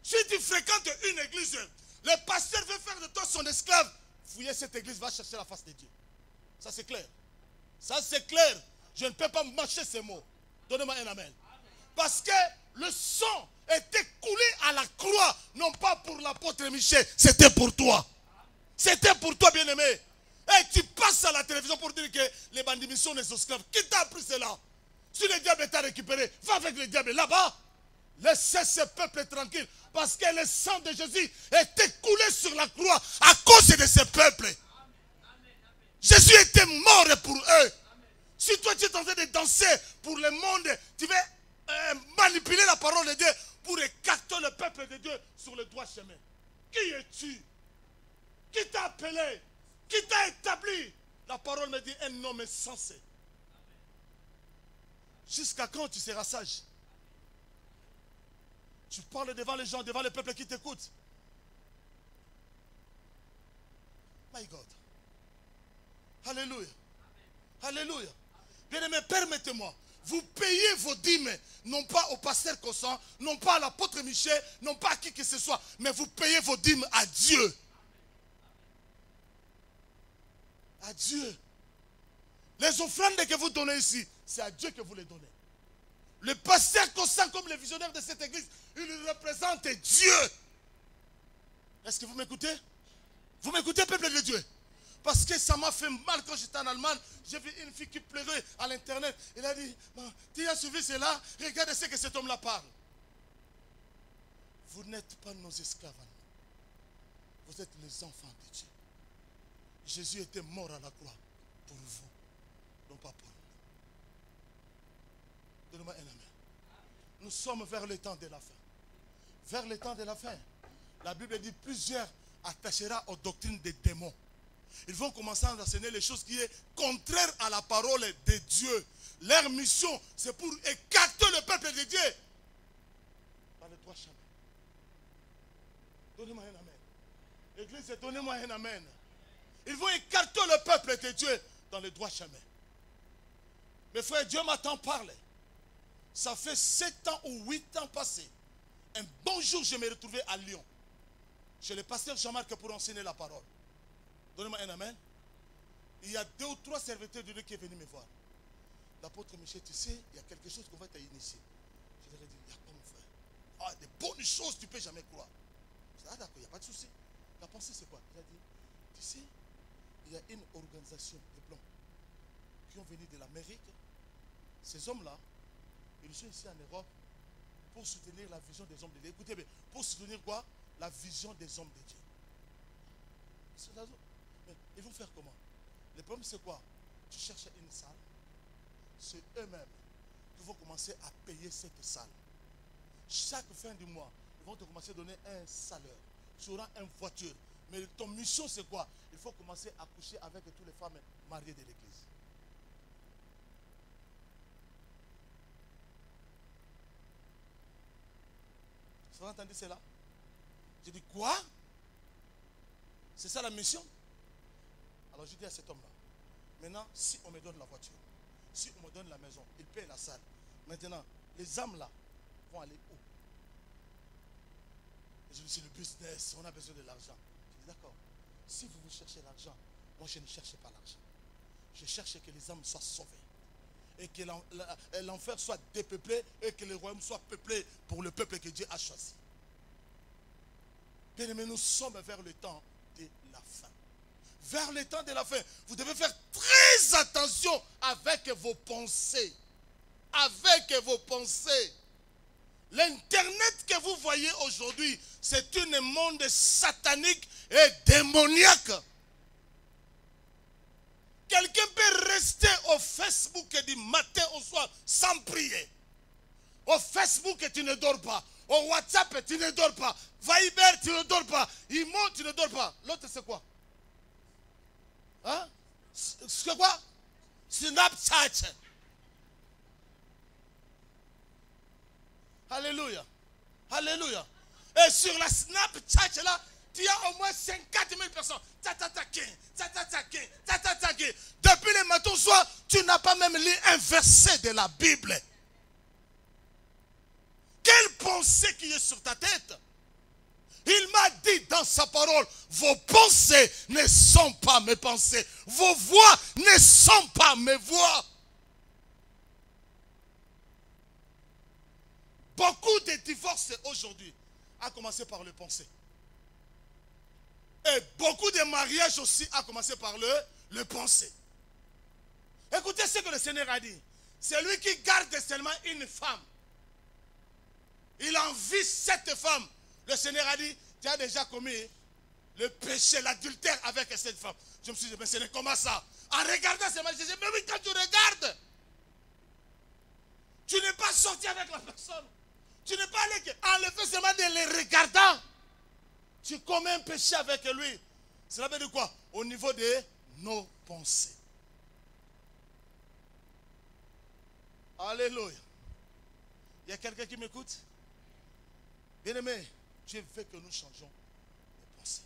Si tu fréquentes une église, le pasteur veut faire de toi son esclave, fouiller cette église, va chercher la face de Dieu. Ça c'est clair. Ça c'est clair. Je ne peux pas mâcher ces mots. Donnez-moi un amen. Parce que le sang était coulé à la croix, non pas pour l'apôtre Michel, c'était pour toi. C'était pour toi, bien-aimé. Et tu passes à la télévision pour dire que les bandits sont des esclaves. Qui t'a appris cela? Si le diable t'a récupéré, va avec le diable là-bas. Laissez ce peuple tranquille. Parce que le sang de Jésus était coulé sur la croix à cause de ce peuple. Jésus était mort pour eux. Si toi tu es en train de danser pour le monde, tu veux manipuler la parole de Dieu pour écarter le peuple de Dieu sur le droit chemin. Qui es-tu? Qui t'a appelé? Qui t'a établi? La parole me dit un homme sensé. Jusqu'à quand tu seras sage? Tu parles devant les gens, devant le peuple qui t'écoute. My God. Alléluia. Alléluia. Bien-aimé, permettez-moi. Vous payez vos dîmes, non pas au pasteur Cossan, non pas à l'apôtre Michel, non pas à qui que ce soit, mais vous payez vos dîmes à Dieu. À Dieu. Les offrandes que vous donnez ici, c'est à Dieu que vous les donnez. Le pasteur Cossan, comme le visionnaire de cette église, il représente Dieu. Est-ce que vous m'écoutez? Vous m'écoutez, peuple de Dieu? Parce que ça m'a fait mal quand j'étais en Allemagne. J'ai vu une fille qui pleurait à l'internet. Elle a dit, tu as suivi cela? Regardez ce que cet homme-là parle. Vous n'êtes pas nos esclaves. Vous êtes les enfants de Dieu. Jésus était mort à la croix pour vous, non pas pour nous. Donnez-moi un amen. Nous sommes vers le temps de la fin. Vers le temps de la fin. La Bible dit plusieurs attachera aux doctrines des démons. Ils vont commencer à enseigner les choses qui sont contraires à la parole de Dieu. Leur mission, c'est pour écarter le peuple de Dieu dans le droit chemin. Donnez-moi un amen. L'église, donnez-moi un amen. Ils vont écarter le peuple de Dieu dans le droit chemin. Mes frères, Dieu m'a tant parlé. Ça fait 7 ans ou 8 ans passés. Un bon jour, je me retrouvais à Lyon. Chez le pasteur Jean-Marc pour enseigner la parole. Donnez-moi un amen. Il y a 2 ou 3 serviteurs de Dieu qui sont venus me voir. L'apôtre Michel, tu sais, il y a quelque chose qu'on va t'initier. Je leur ai dit, il y a quoi mon frère? Ah, des bonnes choses, tu ne peux jamais croire. Je dis, ah d'accord, il n'y a pas de souci. La pensée c'est quoi? Il a dit, tu sais, il y a une organisation de blancs qui ont venu de l'Amérique. Ces hommes-là, ils sont ici en Europe pour soutenir la vision des hommes de Dieu. Écoutez bien, pour soutenir quoi? La vision des hommes de Dieu. Mais ils vont faire comment? Le problème c'est quoi? Tu cherches une salle. C'est eux-mêmes qui vont commencer à payer cette salle. Chaque fin du mois, ils vont te commencer à donner un salaire. Tu auras une voiture. Mais ton mission c'est quoi? Il faut commencer à coucher avec toutes les femmes mariées de l'église. Vous avez entendu cela? J'ai dit quoi? C'est ça la mission? Alors je dis à cet homme-là, maintenant si on me donne la voiture, si on me donne la maison, il paye la salle. Maintenant, les âmes là vont aller où? Et je dis c'est le business, on a besoin de l'argent. Je dis d'accord, si vous cherchez l'argent, moi je ne cherche pas l'argent. Je cherche que les âmes soient sauvées. Et que l'enfer soit dépeuplé et que le royaume soit peuplé pour le peuple que Dieu a choisi. Bien aimés, nous sommes vers le temps de la fin. Vers le temps de la fin. Vous devez faire très attention avec vos pensées. Avec vos pensées. L'Internet que vous voyez aujourd'hui, c'est un monde satanique et démoniaque. Quelqu'un peut rester au Facebook du matin au soir sans prier. Au Facebook, tu ne dors pas. Au WhatsApp, tu ne dors pas. Viber, tu ne dors pas. Imo, tu ne dors pas. L'autre, c'est quoi? Hein? C'est quoi? Snapchat. Alléluia. Alléluia. Et sur la Snapchat, là, tu as au moins 50 000 personnes. Depuis le matin au soir, tu n'as pas même lu un verset de la Bible. Quelle pensée qui est sur ta tête? Il m'a dit dans sa parole, vos pensées ne sont pas mes pensées. Vos voix ne sont pas mes voix. Beaucoup de divorces aujourd'hui a commencé par le pensée. Et beaucoup de mariages aussi a commencé par le pensée. Écoutez ce que le Seigneur a dit. C'est lui qui garde seulement une femme. Il envie cette femme. Le Seigneur a dit, tu as déjà commis le péché, l'adultère avec cette femme. Je me suis dit, mais c'est comment ça? En regardant ces mariages, je dis, mais oui, quand tu regardes, tu n'es pas sorti avec la personne. Tu n'es pas allé en le fait seulement de les regardant. Tu commets un péché avec lui. Cela veut dire quoi? Au niveau de nos pensées. Alléluia. Il y a quelqu'un qui m'écoute? Bien-aimé, Dieu veut que nous changeons de pensée.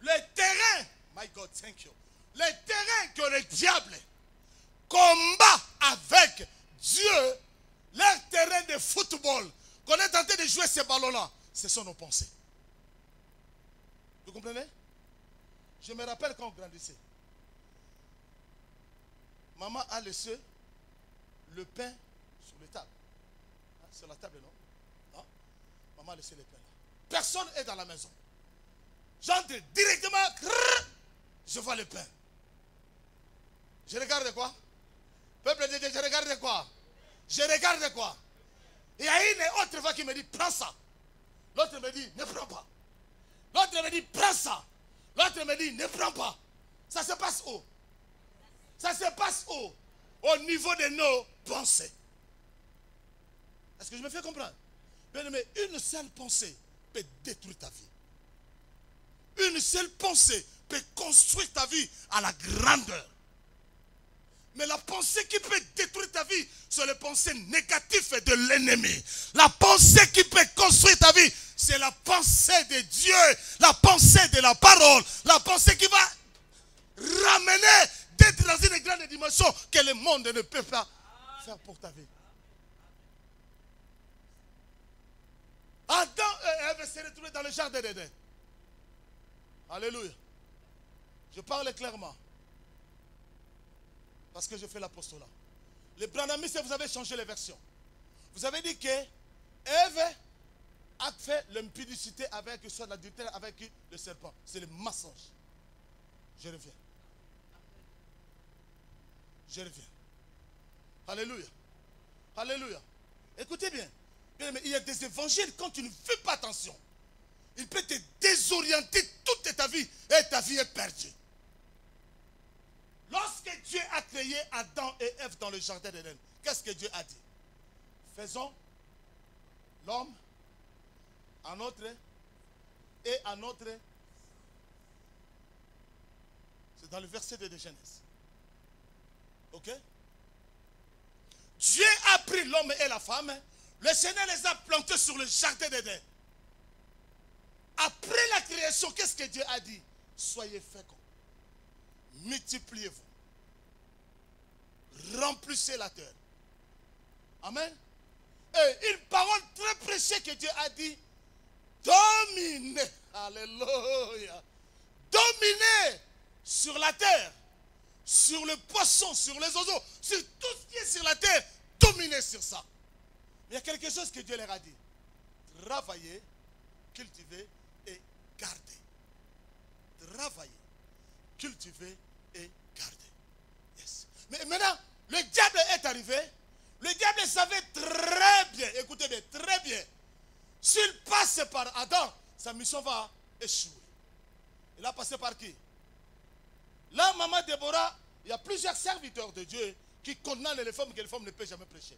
Le terrain, my God, thank you. Le terrain que le diable combat avec Dieu, leur terrain de football, qu'on est tenté de jouer ces ballons-là, ce sont nos pensées. Vous comprenez? Je me rappelle quand on grandissait. Maman a laissé le pain sur la table. Sur la table, non? Maman a laissé les pains là. Personne n'est dans la maison. J'entre directement, je vois le pain. Je regarde quoi? Peuple de Dieu, je regarde quoi? Je regarde quoi? Il y a une autre voix qui me dit, prends ça. L'autre me dit, ne prends pas. L'autre me dit, prends ça. L'autre me dit, ne prends pas. Ça se passe où? Ça se passe où? Au niveau de nos pensées. Est-ce que je me fais comprendre? Bien-aimé, une seule pensée peut détruire ta vie. Une seule pensée peut construire ta vie à la grandeur. Mais la pensée qui peut détruire ta vie, c'est la pensée négative de l'ennemi. La pensée qui peut construire ta vie, c'est la pensée de Dieu, la pensée de la parole, la pensée qui va ramener d'être dans une grande dimension que le monde ne peut pas faire pour ta vie. Adam et Ève se retrouvaient dans le jardin d'Éden. Alléluia. Je parle clairement. Parce que je fais l'apostolat. Les branhamistes, vous avez changé les versions. Vous avez dit que Ève a fait l'impudicité avec soit l'adultère avec le serpent. C'est le mensonge. Je reviens. Je reviens. Alléluia. Alléluia. Écoutez bien. Bien, mais il y a des évangiles, quand tu ne fais pas attention, il peut te désorienter toute ta vie et ta vie est perdue. Lorsque Dieu a créé Adam et Ève dans le jardin d'Éden, qu'est-ce que Dieu a dit? Faisons l'homme à notre et à notre. C'est dans le verset de Genèse. Ok? Dieu a pris l'homme et la femme. Le Seigneur les a plantés sur le jardin d'Éden. Après la création, qu'est-ce que Dieu a dit? Soyez féconds. Multipliez-vous. Remplissez la terre. Amen. Et une parole très précieuse que Dieu a dit. Dominez. Alléluia. Dominez sur la terre. Sur le poisson, sur les oiseaux. Sur tout ce qui est sur la terre. Dominez sur ça. Mais il y a quelque chose que Dieu leur a dit. Travaillez, cultivez et gardez. Travaillez, cultivez et gardez. Yes. Mais maintenant, le diable est arrivé. Le diable savait très bien, écoutez bien, très bien. S'il passe par Adam, sa mission va échouer. Il a passé par qui? Là, maman Déborah, il y a plusieurs serviteurs de Dieu qui condamnent les femmes que les femmes ne peuvent jamais prêcher.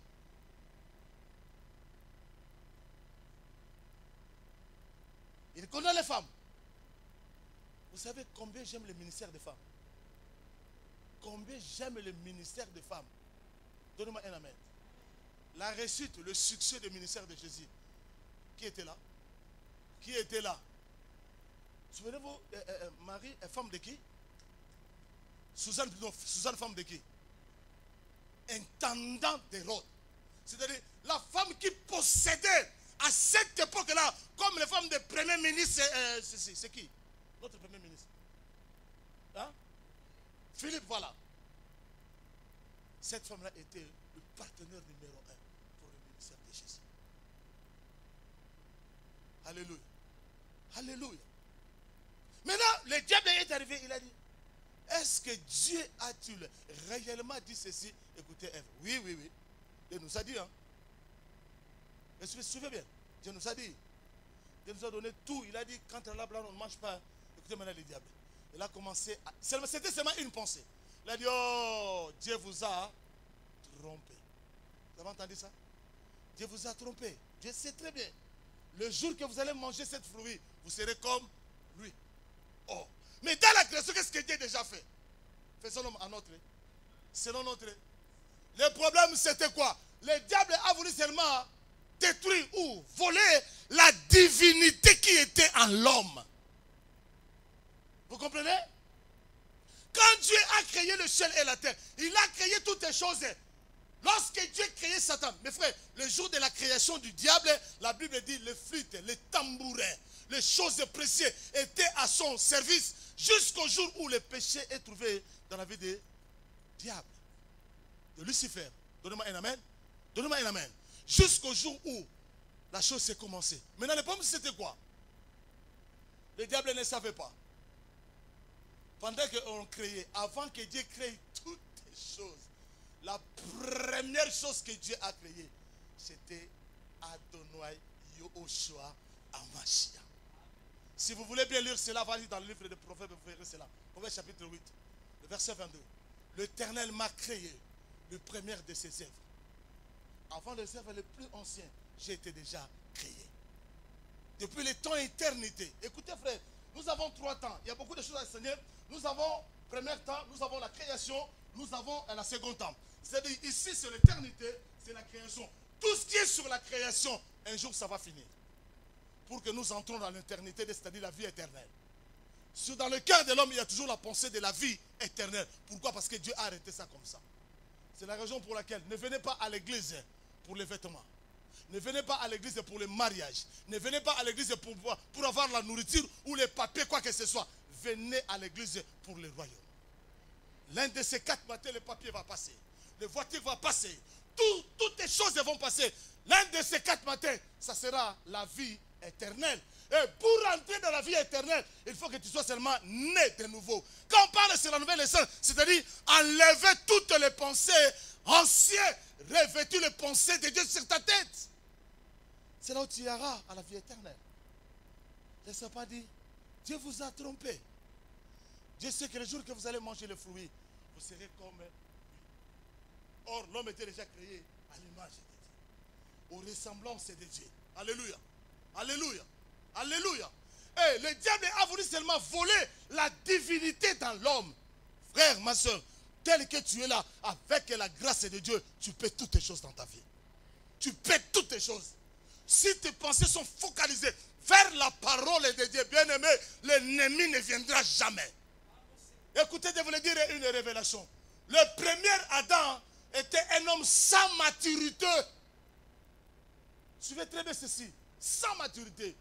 Il condamne les femmes. Vous savez combien j'aime le ministère des femmes? Combien j'aime le ministère des femmes? Donnez-moi un amen. La réussite, le succès du ministère de Jésus. Qui était là? Qui était là? Souvenez-vous, Marie est femme de qui? Suzanne, femme de qui? Intendant d'Hérode. C'est-à-dire la femme qui possédait à cette époque-là, comme les femmes de premier ministre, c'est qui? Notre premier ministre. Hein? Philippe, voilà. Cette femme-là était le partenaire numéro 1 pour le ministère de Jésus. Alléluia. Alléluia. Maintenant, le diable est arrivé, il a dit, est-ce que Dieu a-t-il réellement dit ceci? Écoutez, Ève. Oui, oui, oui. Il nous a dit, hein. Est-ce que vous vous souvenez bien? Dieu nous a dit. Dieu nous a donné tout. Il a dit, quand on est là, on ne mange pas. Écoutez maintenant le diable. Il a commencé à... C'était seulement une pensée. Il a dit, oh, Dieu vous a trompé. Vous avez entendu ça? Dieu vous a trompé. Dieu sait très bien. Le jour que vous allez manger cette fruit, vous serez comme lui. Oh. Mais dans la création, qu'est-ce que Dieu a déjà fait? Faisons l'homme à notre. Selon notre. Le problème, c'était quoi? Le diable a voulu seulement détruire ou voler la divinité qui était en l'homme. Vous comprenez? Quand Dieu a créé le ciel et la terre, il a créé toutes les choses. Lorsque Dieu a créé Satan, mes frères, le jour de la création du diable, la Bible dit les flûtes, les tambourins, les choses précieuses étaient à son service jusqu'au jour où le péché est trouvé dans la vie du diable, de Lucifer. Donnez-moi un amen. Donnez-moi un amen. Jusqu'au jour où la chose s'est commencée. Maintenant, le problème, c'était quoi? Le diable ne savait pas. Pendant qu'on créait, avant que Dieu crée toutes les choses, la première chose que Dieu a créée, c'était Adonai Yahushua Hamashiach. Si vous voulez bien lire cela, allez dans le livre des prophètes, vous verrez cela. Prophète chapitre 8, le verset 22. L'Éternel m'a créé le premier de ses œuvres. Avant les œuvres les plus anciens, j'ai été déjà créé. Depuis les temps éternité. Écoutez frère, nous avons 3 temps. Il y a beaucoup de choses à enseigner. Nous avons premier temps, nous avons la création, nous avons la seconde temps. C'est-à-dire ici c'est l'éternité, c'est la création. Tout ce qui est sur la création, un jour ça va finir. Pour que nous entrons dans l'éternité, c'est-à-dire la vie éternelle. Dans le cœur de l'homme, il y a toujours la pensée de la vie éternelle. Pourquoi? Parce que Dieu a arrêté ça comme ça. C'est la raison pour laquelle ne venez pas à l'église pour les vêtements. Ne venez pas à l'église pour le mariage. Ne venez pas à l'église pour avoir la nourriture ou les papiers, quoi que ce soit. Venez à l'église pour le royaume. L'un de ces 4 matins, le papier va passer. Les voitures vont passer. Toutes les choses vont passer. L'un de ces 4 matins, ça sera la vie éternelle. Et pour entrer dans la vie éternelle, il faut que tu sois seulement né de nouveau. Quand on parle sur la nouvelle naissance, c'est-à-dire enlever toutes les pensées anciennes, revêtir les pensées de Dieu sur ta tête. C'est là où tu iras à la vie éternelle. Je ne sais pas dire, Dieu vous a trompé. Dieu sait que le jour que vous allez manger le fruit, vous serez comme lui. Or, l'homme était déjà créé à l'image de Dieu, aux ressemblances de Dieu. Alléluia. Alléluia. Alléluia. Et le diable a voulu seulement voler la divinité dans l'homme. Frère, ma soeur, tel que tu es là, avec la grâce de Dieu, tu peux toutes les choses dans ta vie. Tu peux toutes les choses. Si tes pensées sont focalisées vers la parole de Dieu, bien-aimé, l'ennemi ne viendra jamais. Écoutez, je voulais dire une révélation. Le premier Adam était un homme sans maturité. Suivez très bien ceci. Sans maturité.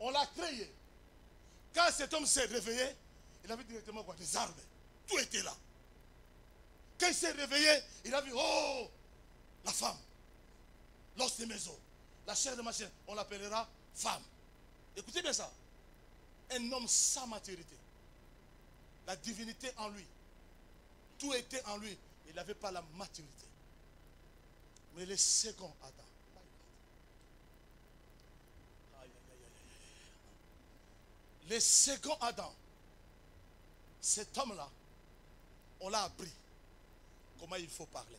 On l'a créé. Quand cet homme s'est réveillé, il a vu directement quoi? Des arbres. Tout était là. Quand il s'est réveillé, il a vu, oh, la femme. L'os de maison. La chair de machin. On l'appellera femme. Écoutez bien ça. Un homme sans maturité. La divinité en lui. Tout était en lui. Il n'avait pas la maturité. Mais le second Adam. Le second Adam, cet homme-là, on l'a appris comment il faut parler.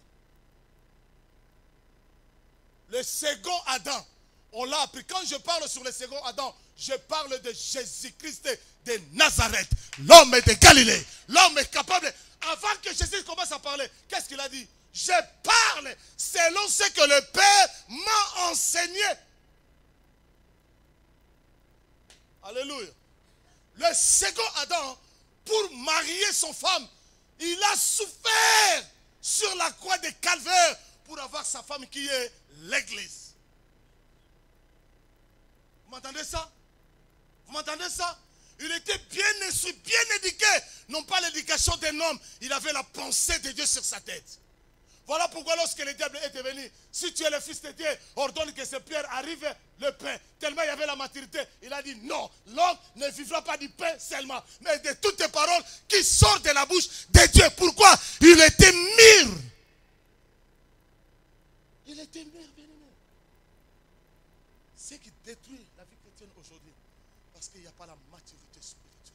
Le second Adam, on l'a appris. Quand je parle sur le second Adam, je parle de Jésus-Christ de Nazareth, l'homme de Galilée. L'homme est capable. Avant que Jésus commence à parler, qu'est-ce qu'il a dit? Je parle selon ce que le Père m'a enseigné. Alléluia. Le second Adam, pour marier son femme, il a souffert sur la croix de Calvaire pour avoir sa femme qui est l'église. Vous m'entendez ça? Vous m'entendez ça? Il était bien instruit, bien éduqué. Non pas l'éducation d'un homme, il avait la pensée de Dieu sur sa tête. Voilà pourquoi lorsque le diable était venu, si tu es le fils de Dieu, ordonne que ce pierre arrive le pain. Tellement il y avait la maturité, il a dit non, l'homme ne vivra pas du pain seulement, mais de toutes les paroles qui sortent de la bouche de Dieu. Pourquoi? Il était mûr. Il était mûr, bien aimé. Ce qui détruit la vie chrétienne aujourd'hui, parce qu'il n'y a pas la maturité spirituelle.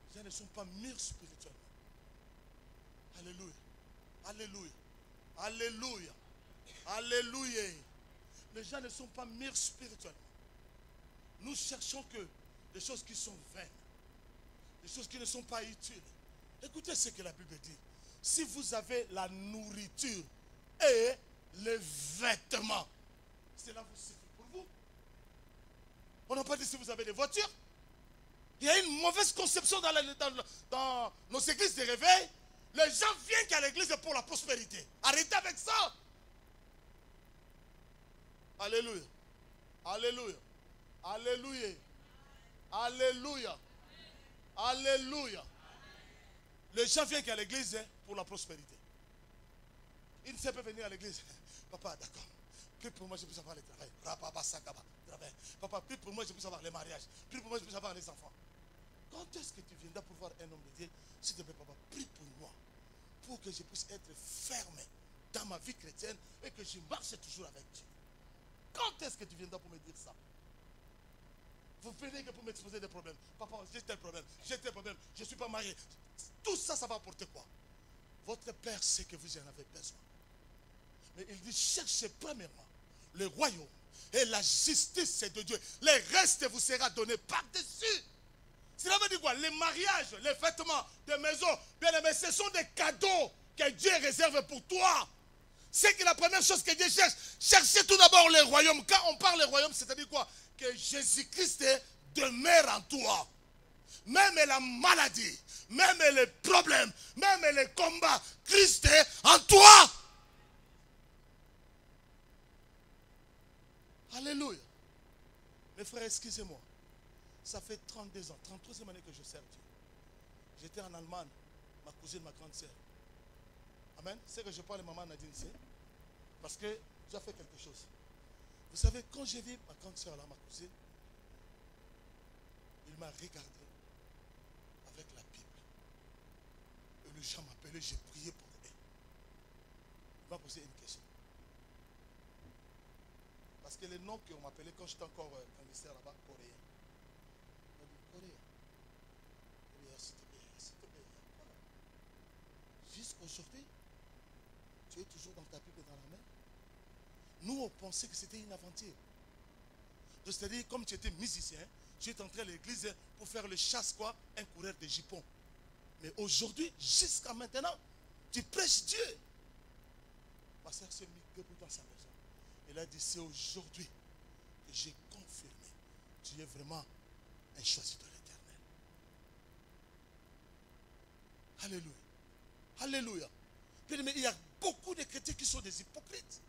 Les gens ne sont pas mûrs spirituellement. Alléluia. Alléluia. Alléluia. Alléluia. Les gens ne sont pas mûrs spirituellement. Nous cherchons que des choses qui sont vaines, des choses qui ne sont pas utiles. Écoutez ce que la Bible dit. Si vous avez la nourriture et les vêtements, cela vous suffit pour vous. On n'a pas dit si vous avez des voitures. Il y a une mauvaise conception dans nos églises de réveil. Les gens viennent qu'à l'église pour la prospérité. Arrêtez avec ça. Alléluia. Alléluia. Alléluia. Alléluia. Alléluia. Les gens viennent qu'à l'église pour la prospérité. Ils ne savent pas venir à l'église. Papa, d'accord. Prie pour moi, je puisse avoir le travail. Travail. Papa, prie pour moi, je puisse avoir les mariages. Prie pour moi, je puisse avoir les enfants. Quand est-ce que tu viendras pour voir un homme de Dieu? S'il te plaît, papa, prie pour moi. Pour que je puisse être fermé dans ma vie chrétienne et que je marche toujours avec Dieu. Quand est-ce que tu viendras pour me dire ça? Vous venez que pour m'exposer des problèmes. Papa, j'ai tel problème, je ne suis pas marié. Tout ça, ça va apporter quoi? Votre Père sait que vous en avez besoin. Mais il dit, cherchez premièrement le royaume et la justice de Dieu. Les restes vous sera donné par-dessus. Cela veut dire quoi? Les mariages, les vêtements, des maisons, bien aimés, ce sont des cadeaux que Dieu réserve pour toi. C'est que la première chose que Dieu cherche, cherchez tout d'abord le royaume. Quand on parle du royaume, c'est-à-dire quoi? Que Jésus-Christ demeure en toi. Même la maladie, même les problèmes, même les combats, Christ est en toi. Alléluia. Mes frères, excusez-moi. Ça fait 32 ans, 33e année que je sers Dieu. J'étais en Allemagne, ma cousine, ma grande sœur. Amen. C'est que je parle, maman Nadine, c'est parce que j'ai fait quelque chose. Vous savez, quand j'ai vu ma grande sœur là, ma cousine, il m'a regardé avec la Bible. Et le gens m'appelait, j'ai prié pour elle. Il m'a posé une question. Parce que les noms qu'on m'appelait quand j'étais encore candidat là-bas, coréen. Il m'a dit, coréen. S'il te plaît, s'il te plaît. Jusqu'aujourd'hui, tu es toujours dans ta Bible dans la main. Nous, on pensait que c'était une aventure. C'est-à-dire, comme tu étais musicien, tu es entré à l'église pour faire le chasse, quoi, un coureur de jupons. Mais aujourd'hui, jusqu'à maintenant, tu prêches Dieu. Ma soeur s'est mise debout dans sa maison. Elle a dit, c'est aujourd'hui que j'ai confirmé. Tu es vraiment un choisi de l'Éternel. Alléluia. Alléluia. Mais il y a beaucoup de chrétiens qui sont des hypocrites.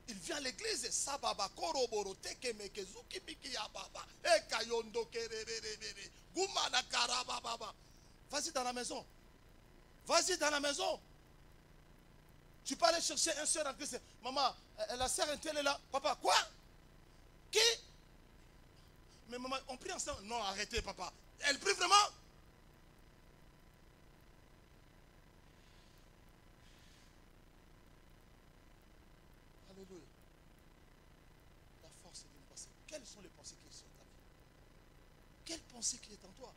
Ils viennent à l'église. Vas-y dans la maison. Vas-y dans la maison. Tu peux aller chercher un soeur en Christ. Maman, la sœur elle est là. Papa, quoi? Qui? Mais maman, on prie ensemble. Non, arrêtez, papa. Elle prie vraiment? Alléluia. La force est d'une pensée. Quelles sont les pensées qui sont en ta vie? Quelle pensée qui est en toi?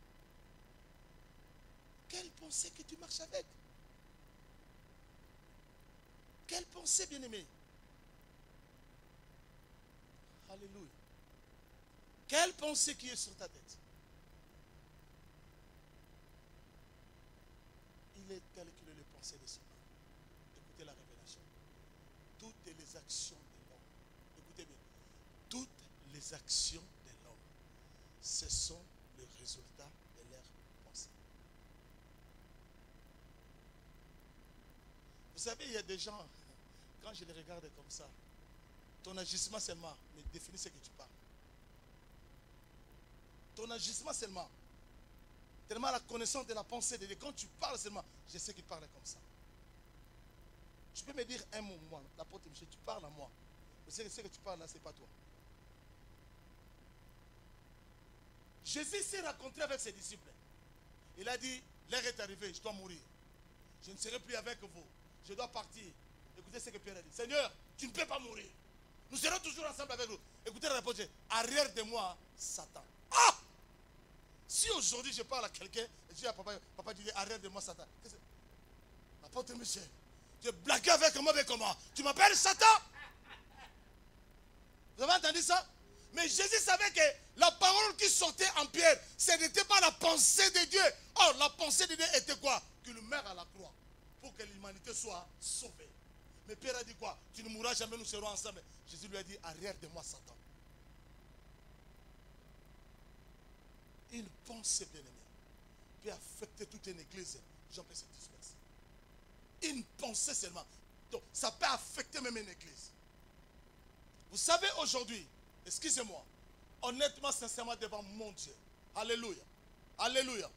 Quelle pensée que tu marches avec? Quelle pensée, bien-aimé? Alléluia. Quelle pensée qui est sur ta tête? Il est calculé les pensées de son âme. Écoutez la révélation. Toutes les actions de l'homme, écoutez bien, toutes les actions de l'homme, ce sont le résultat de leurs pensées. Vous savez, il y a des gens, quand je les regarde comme ça, ton agissement seulement me définit ce que tu parles. Ton agissement seulement, tellement la connaissance de la pensée de Dieu, quand tu parles seulement, je sais qu'il parle comme ça. Tu peux me dire un mot, moi, l'apôtre Michel, tu parles à moi. Mais ce que tu parles là, ce n'est pas toi. Jésus s'est rencontré avec ses disciples. Il a dit, l'heure est arrivée, je dois mourir. Je ne serai plus avec vous. Je dois partir. Écoutez ce que Pierre a dit. Seigneur, tu ne peux pas mourir. Nous serons toujours ensemble avec vous. Écoutez la réponse. Arrière de moi, Satan. Ah! Si aujourd'hui je parle à quelqu'un, je dis à papa, papa dit arrière de moi, Satan. Apôtre Michel, tu blagues avec moi, mais comment? Tu m'appelles Satan? Vous avez entendu ça? Mais Jésus savait que la parole qui sortait en Pierre, ce n'était pas la pensée de Dieu. Or, la pensée de Dieu était quoi? Qu'il meure à la croix pour que l'humanité soit sauvée. Mais Pierre a dit quoi? Tu ne mourras jamais, nous serons ensemble. Jésus lui a dit, arrière de moi, Satan. Une pensée, bien-aimée, peut affecter toute une église. J'en peux se disperser. Une pensée seulement. Donc, ça peut affecter même une église. Vous savez, aujourd'hui, excusez-moi, honnêtement, sincèrement, devant mon Dieu. Alléluia. Alléluia.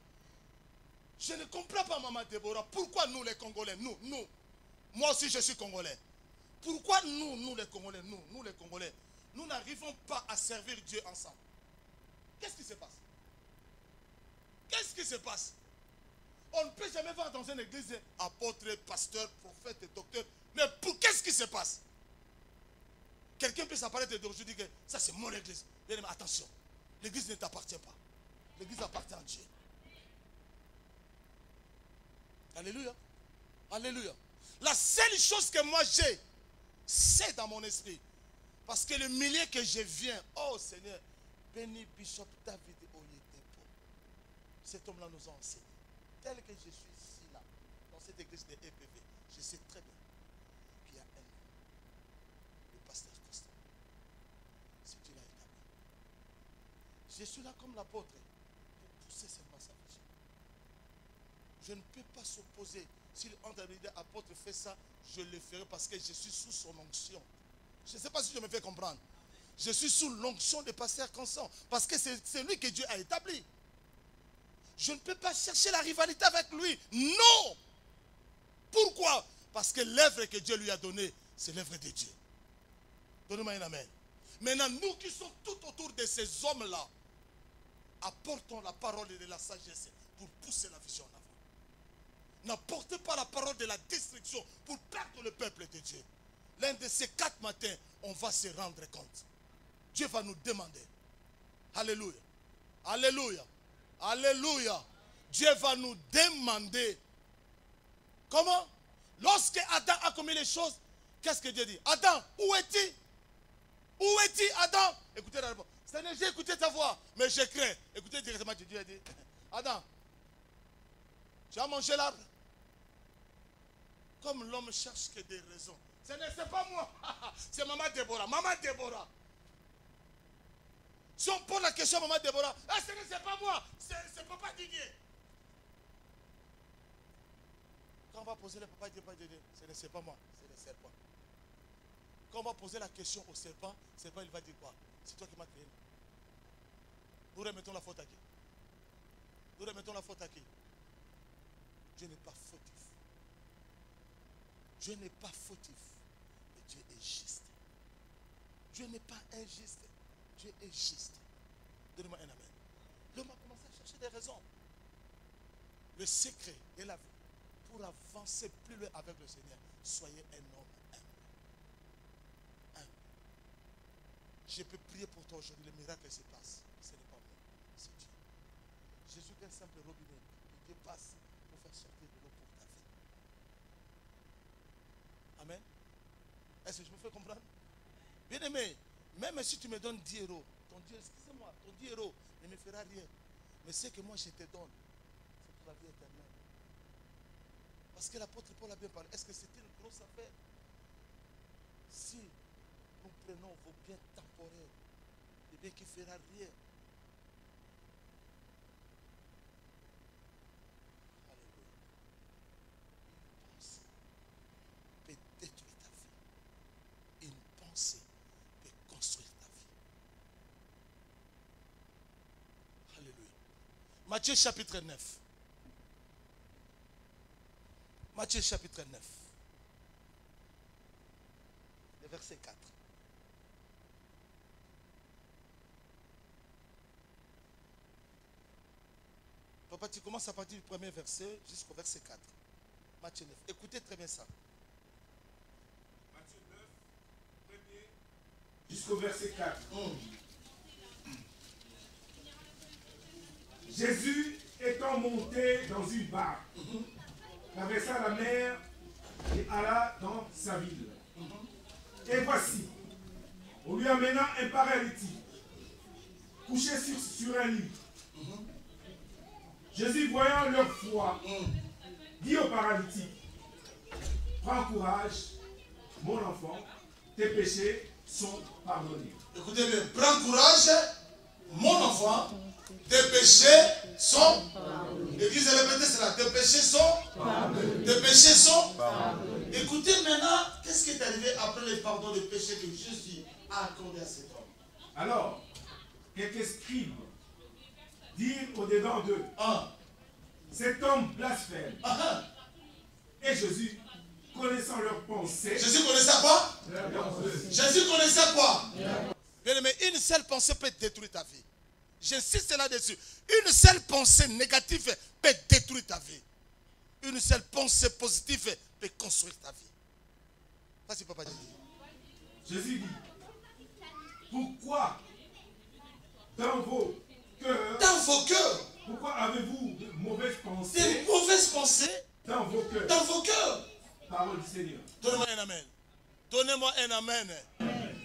Je ne comprends pas, maman Déborah, pourquoi nous, les Congolais, nous, moi aussi je suis Congolais. Pourquoi nous les Congolais, nous les Congolais, nous n'arrivons pas à servir Dieu ensemble? Qu'est-ce qui se passe? Qu'est-ce qui se passe? On ne peut jamais voir dans une église apôtre, pasteur, prophète, docteur. Mais pour qu'est-ce qui se passe? Quelqu'un peut s'apparaître d'aujourd'hui que ça c'est mon église. Bien aimé, attention, l'église ne t'appartient pas. L'église appartient à Dieu. Alléluia. Alléluia. La seule chose que moi j'ai, c'est dans mon esprit. Parce que le milieu que je viens, oh Seigneur, béni Bishop David Oyedepo. Cet homme-là nous a enseigné. Tel que je suis ici, là, dans cette église de EPV, je sais très bien qu'il y a un homme, le pasteur Constant. C'est Dieu l'a établi. Je suis là comme l'apôtre pour pousser seulement sa vision. Je ne peux pas s'opposer. Si l'apôtre fait ça, je le ferai parce que je suis sous son onction. Je ne sais pas si je me fais comprendre. Je suis sous l'onction de pasteur Constant parce que c'est lui que Dieu a établi. Je ne peux pas chercher la rivalité avec lui. Non. Pourquoi? Parce que l'œuvre que Dieu lui a donnée, c'est l'œuvre de Dieu. Donnez-moi un amen. Maintenant, nous qui sommes tout autour de ces hommes-là, apportons la parole de la sagesse pour pousser la vision en avant. N'apportez pas la parole de la destruction pour perdre le peuple de Dieu. L'un de ces 4 matins, on va se rendre compte. Dieu va nous demander. Alléluia. Alléluia. Alléluia. Dieu va nous demander. Comment? Lorsque Adam a commis les choses, qu'est-ce que Dieu dit? Adam, où es-tu? Où es-tu, Adam? Écoutez la réponse. Seigneur, j'ai écouté ta voix, mais je crains. Écoutez directement, Dieu a dit, Adam, tu as mangé l'arbre? Comme l'homme cherche que des raisons. Seigneur, c'est pas moi. C'est maman Déborah. Maman Déborah. Si on pose la question à maman Déborah, Seigneur, c'est pas moi. C'est papa Didier. Quand on va poser le papa Didier, Seigneur, c'est pas moi. C'est le serpent. Quand on va poser la question au serpent, le serpent il va dire quoi? C'est toi qui m'as créé. Nous remettons la faute à qui? Nous remettons la faute à qui? Dieu n'est pas fautif. Dieu n'est pas fautif. Mais Dieu est juste. Dieu n'est pas injuste. Dieu est juste. Donnez-moi un amen. L'homme a commencé à chercher des raisons. Le secret de la vie pour avancer plus loin avec le Seigneur, soyez un homme humble. Je peux prier pour toi aujourd'hui, le miracle se passe. Ce n'est pas moi, c'est Dieu. Jésus est un simple robinet. Et Dieu passe pour faire sortir de l'eau pour ta vie. Amen. Est-ce que je me fais comprendre? Bien aimé, même si tu me donnes 10 euros, ton Dieu, excusez-moi, ton 10 euros ne me fera rien. Mais ce que moi je te donne, c'est pour la vie éternelle. Parce que l'apôtre Paul a bien parlé. Est-ce que c'était une grosse affaire? Si nous prenons vos biens temporaires, des biens qui ne feront rien. Alléluia. Une pensée peut détruire ta vie. Une pensée peut construire ta vie. Alléluia. Matthieu chapitre 9. Matthieu chapitre 9. Le verset 4. Papa, tu commences à partir du premier verset jusqu'au verset 4. Matthieu 9. Écoutez très bien ça. Matthieu 9, premier, jusqu'au verset 4. Jésus étant monté dans une barque, traversa la mer et alla dans sa ville. Et voici, on lui amena un paralytique, couché sur un lit. Jésus, voyant leur foi, dit au paralytique, prends courage, mon enfant, tes péchés sont pardonnés. Écoutez bien, prends courage, mon enfant, tes péchés sont pardonnés. L'église répétez cela, tes péchés sont pardonnés. Tes péchés sont pardonnés. Écoutez maintenant, qu'est-ce qui est arrivé après le pardon des péchés que Jésus a accordé à cet homme? Alors, quelques scribes dirent au-dedans d'eux, cet homme blasphème. Et Jésus, connaissant leurs pensées. Jésus connaissait quoi? Jésus connaissait quoi? Bien aimé, une seule pensée peut détruire ta vie. J'insiste là-dessus. Une seule pensée négative peut détruire ta vie. Une seule pensée positive peut construire ta vie. Vas-y, papa. Jésus dit, pourquoi dans vos cœurs, pourquoi avez-vous de mauvaises pensées? Des mauvaises pensées dans vos cœurs. Dans vos cœurs. Parole du Seigneur. Donnez-moi un amen. Donnez-moi un amen.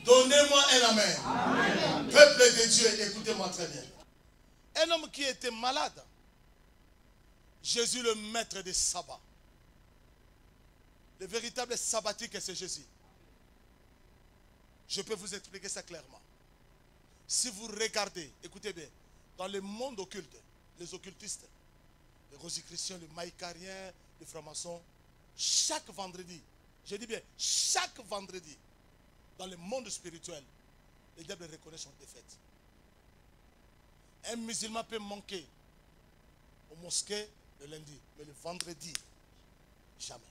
Donnez-moi un amen. Amen. Peuple de Dieu, écoutez-moi très bien. Un homme qui était malade, Jésus le maître des sabbats. Le véritable sabbatique, c'est Jésus. Je peux vous expliquer ça clairement. Si vous regardez, écoutez bien, dans le monde occulte, les occultistes, les rosicruciens, les maïcariens, les francs-maçons, chaque vendredi, je dis bien, chaque vendredi, dans le monde spirituel, les diables reconnaissent son défaite. Un musulman peut manquer aux mosquées le lundi, mais le vendredi, jamais.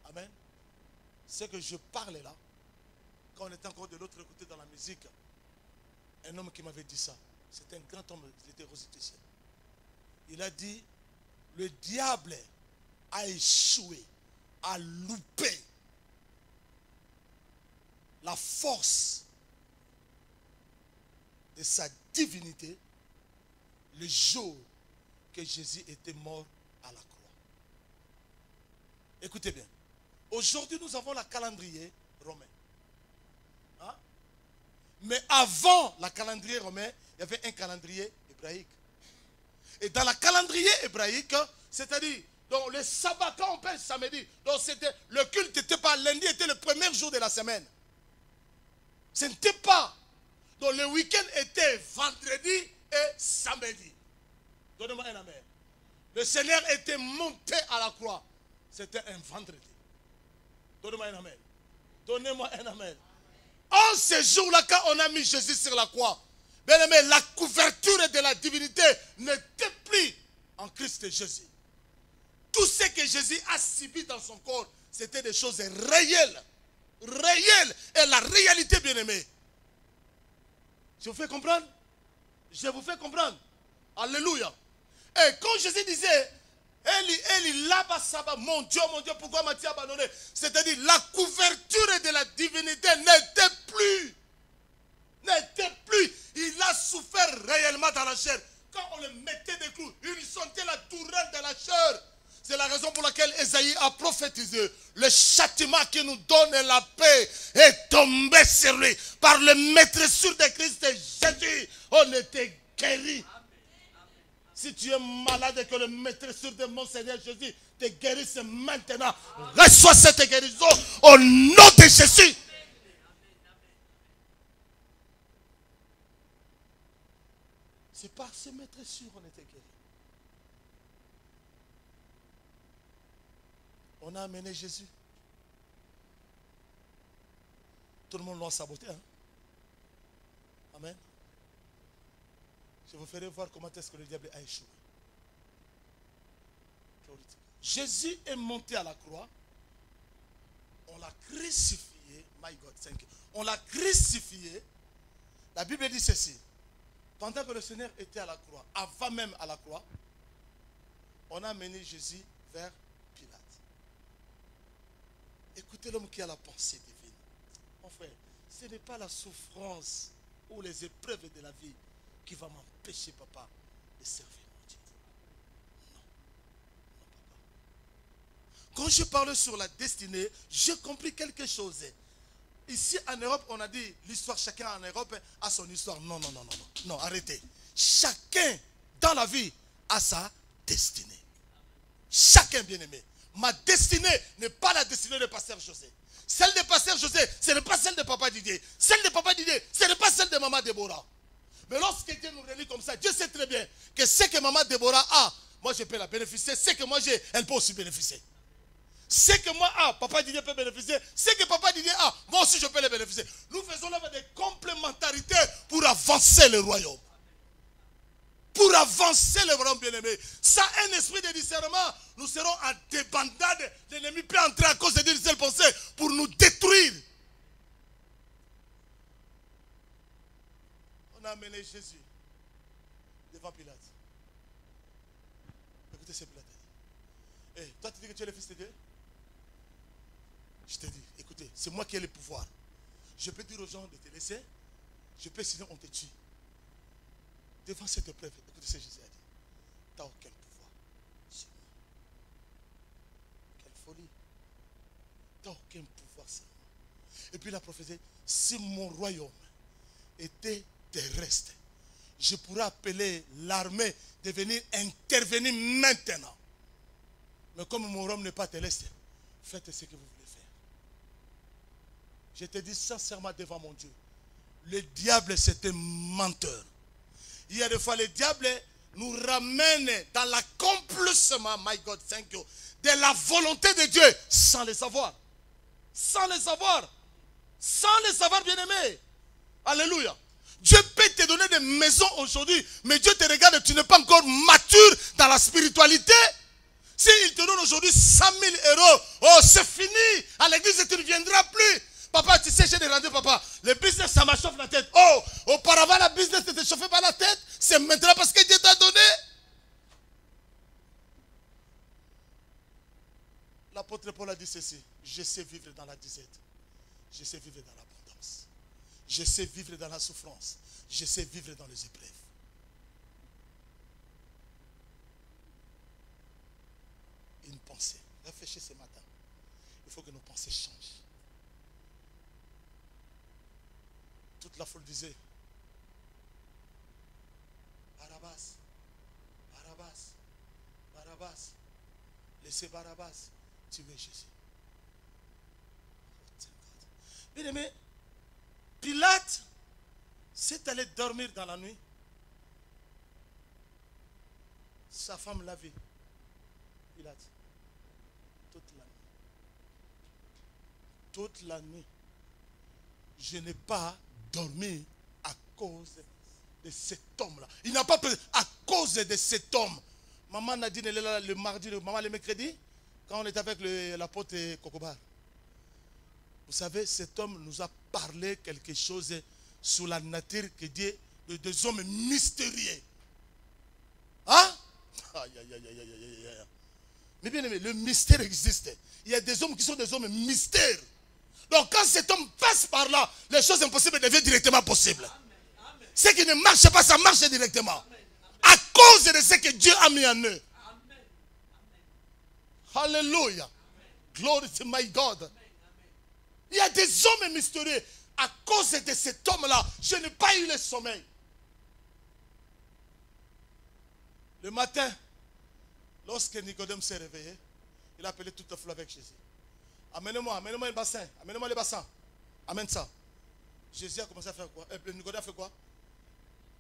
Amen. Ce que je parle là, quand on était encore de l'autre côté dans la musique, un homme qui m'avait dit ça, c'était un grand homme, il était rosicrucien. Il a dit, le diable a échoué, a loupé la force de sa divinité le jour que Jésus était mort à la croix. Écoutez bien. Aujourd'hui, nous avons la calendrier romain. Hein? Mais avant la calendrier romain, il y avait un calendrier hébraïque. Et dans la calendrier hébraïque, c'est-à-dire, donc le sabbat, quand on parle samedi, donc le culte n'était pas lundi, était le premier jour de la semaine. Ce n'était pas. Donc le week-end était vendredi et samedi. Donnez-moi un amen. Le Seigneur était monté à la croix. C'était un vendredi. Donnez-moi un amen. Donnez-moi un amen. En ce jour-là, quand on a mis Jésus sur la croix, bien aimé, la couverture de la divinité n'était plus en Christ Jésus. Tout ce que Jésus a subi dans son corps, c'était des choses réelles. Réelles. Et la réalité, bien aimé. Je vous fais comprendre? Je vous fais comprendre. Alléluia. Et quand Jésus disait, Eli, laba saba, mon Dieu, pourquoi m'as-tu abandonné? C'est-à-dire, la couverture de la divinité n'était plus. N'était plus. Il a souffert réellement dans la chair. Quand on le mettait des clous, il sentait la douleur de la chair. C'est la raison pour laquelle Esaïe a prophétisé. Le châtiment qui nous donne la paix est tombé sur lui. Par le maîtressure de Christ Jésus, on était guéri. Si tu es malade et que le maîtressure de mon Seigneur Jésus te guérisse maintenant, reçois cette guérison au nom de Jésus. C'est par ces maîtressures qu'on était guéri. On a amené Jésus. Tout le monde l'a saboté. Hein? Amen. Je vous ferai voir comment est-ce que le diable a échoué. Jésus est monté à la croix. On l'a crucifié. My God, thank you. On l'a crucifié. La Bible dit ceci. Pendant que le Seigneur était à la croix, avant même à la croix, on a mené Jésus vers Pilate. Écoutez l'homme qui a la pensée divine. Mon frère, ce n'est pas la souffrance ou les épreuves de la vie qui va m'empêcher, papa, de servir mon Dieu. Non. Non, papa. Quand je parle sur la destinée, j'ai compris quelque chose. Ici en Europe, on a dit l'histoire, chacun en Europe a son histoire. Non, non, non, non, non. Non, arrêtez. Chacun dans la vie a sa destinée. Chacun, bien aimé. Ma destinée n'est pas la destinée de Pasteur José. Celle de Pasteur José, ce n'est pas celle de Papa Didier. Celle de Papa Didier, ce n'est pas celle de Maman Déborah. Mais lorsque Dieu nous réunit comme ça, Dieu sait très bien que ce que Maman Déborah a, moi je peux la bénéficier. Ce que moi j'ai, elle peut aussi bénéficier. Ce que moi a, Papa Didier peut bénéficier. Ce que Papa Didier a, moi aussi je peux le bénéficier. Nous faisons l'œuvre de complémentarité pour avancer le royaume. Pour pour avancer le royaume bien-aimé. Sans un esprit de discernement, nous serons en débandade. L'ennemi peut entrer à cause d'une seule pensée pour nous détruire. On a amené Jésus devant Pilate. Écoutez ce Pilate. Hey, toi tu dis que tu es le fils de Dieu? Je te dis, écoutez, c'est moi qui ai le pouvoir. Je peux dire aux gens de te laisser. Je peux, sinon on te tue. Devant cette épreuve, écoutez ce que Jésus a dit. Tu n'as aucun pouvoir sur moi. Quelle folie. Tu n'as aucun pouvoir sur moi. Et puis il a prophétisé, si mon royaume était terrestre, je pourrais appeler l'armée de venir intervenir maintenant. Mais comme mon royaume n'est pas terrestre, faites ce que vous voulez faire. Je te dis sincèrement devant mon Dieu, le diable c'est un menteur. Il y a des fois le diable nous ramène dans l'accomplissement, my God, thank you, de la volonté de Dieu sans le savoir. Sans le savoir. Sans le savoir, bien-aimé. Alléluia. Dieu peut te donner des maisons aujourd'hui, mais Dieu te regarde, tu n'es pas encore mature dans la spiritualité. S'il te donne aujourd'hui 100 000 euros, oh c'est fini, à l'église tu ne viendras plus. Papa, tu sais, j'ai des rendez-vous, papa. Le business, ça m'a chauffé la tête. Oh, auparavant, la business ne te chauffait pas la tête. C'est maintenant parce que Dieu t'a donné. L'apôtre Paul a dit ceci. Je sais vivre dans la disette. Je sais vivre dans l'abondance. Je sais vivre dans la souffrance. Je sais vivre dans les épreuves. Une pensée. Réfléchis ce matin. Il faut que nos pensées changent. Toute la foule disait, Barabbas, Barabbas, Barabbas, laissez Barabbas tuer Jésus. Bien aimé, Pilate s'est allé dormir dans la nuit. Sa femme l'a vu. Pilate, toute la nuit. Toute la nuit. Je n'ai pas dormi à cause de cet homme-là. Il n'a pas pris à cause de cet homme. Maman Nadine, elle est là le mardi, maman le mercredi, quand on était avec l'apôtre Kokobar. Vous savez, cet homme nous a parlé quelque chose sur la nature que Dieu, des hommes mystérieux. Hein? Aïe, aïe, aïe, aïe, aïe, aïe. Mais bien aimé, le mystère existe. Il y a des hommes qui sont des hommes mystères. Donc quand cet homme passe par là, les choses impossibles deviennent directement possibles. Ce qui ne marche pas, ça marche directement. À cause de ce que Dieu a mis en eux. Alléluia. Glory to my God. Il y a des hommes mystérieux. À cause de cet homme-là, je n'ai pas eu le sommeil. Le matin, lorsque Nicodème s'est réveillé, il a appelé toute la foule avec Jésus. Amenez-moi le bassin. Amenez-moi le bassin. Amène ça. Jésus a commencé à faire quoi? Nicodème a fait quoi?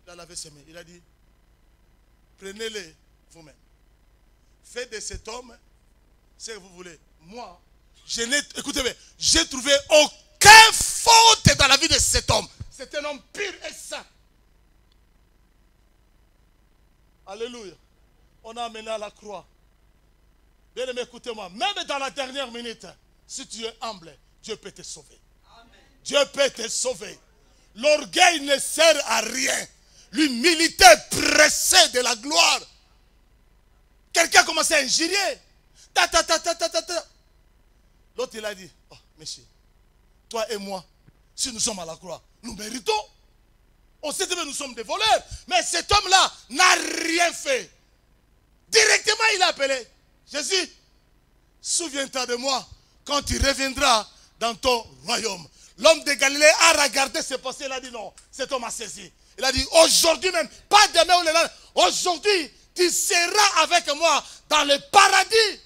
Il a lavé ses mains. Il a dit, prenez-les vous-même. Faites de cet homme ce que vous voulez. Moi, écoutez-moi, j'ai trouvé aucune faute dans la vie de cet homme. C'est un homme pur et saint. Alléluia. On a amené à la croix. Bien aimé, écoutez-moi. Même dans la dernière minute, si tu es humble, Dieu peut te sauver. Amen. Dieu peut te sauver. L'orgueil ne sert à rien. L'humilité pressée de la gloire. Quelqu'un a commencé à injurier. L'autre, il a dit, oh, monsieur, toi et moi, si nous sommes à la croix, nous méritons. On sait que nous sommes des voleurs. Mais cet homme-là n'a rien fait. Directement, il a appelé. Jésus, souviens-toi de moi quand tu reviendras dans ton royaume. L'homme de Galilée a regardé ce passé. Il a dit non, cet homme a saisi. Il a dit aujourd'hui même, pas demain ou le lendemain. Aujourd'hui, tu seras avec moi dans le paradis.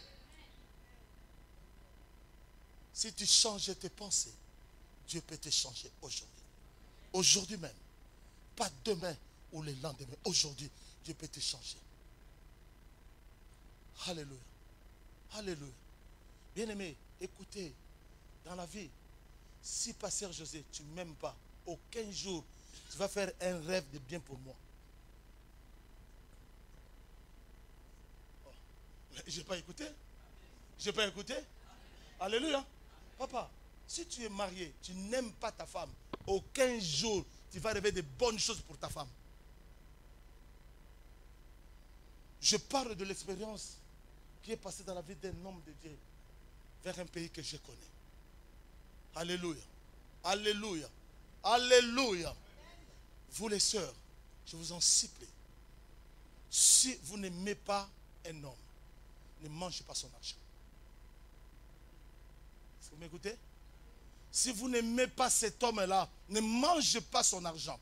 Si tu changes tes pensées, Dieu peut te changer aujourd'hui. Aujourd'hui même. Pas demain ou le lendemain. Aujourd'hui, Dieu peut te changer. Alléluia. Alléluia. Bien-aimé, écoutez, dans la vie, si pasteur José, tu ne m'aimes pas, aucun jour, tu vas faire un rêve de bien pour moi. Je n'ai pas écouté. Je n'ai pas écouté. Alléluia. Papa, si tu es marié, tu n'aimes pas ta femme, aucun jour tu vas rêver de bonnes choses pour ta femme. Je parle de l'expérience qui est passée dans la vie d'un homme de Dieu vers un pays que je connais. Alléluia. Alléluia. Alléluia. Vous les sœurs, je vous en supplie. Si vous n'aimez pas un homme, ne mangez pas son argent. Est-ce que vous m'écoutez? Si vous n'aimez pas cet homme-là, ne mangez pas son argent.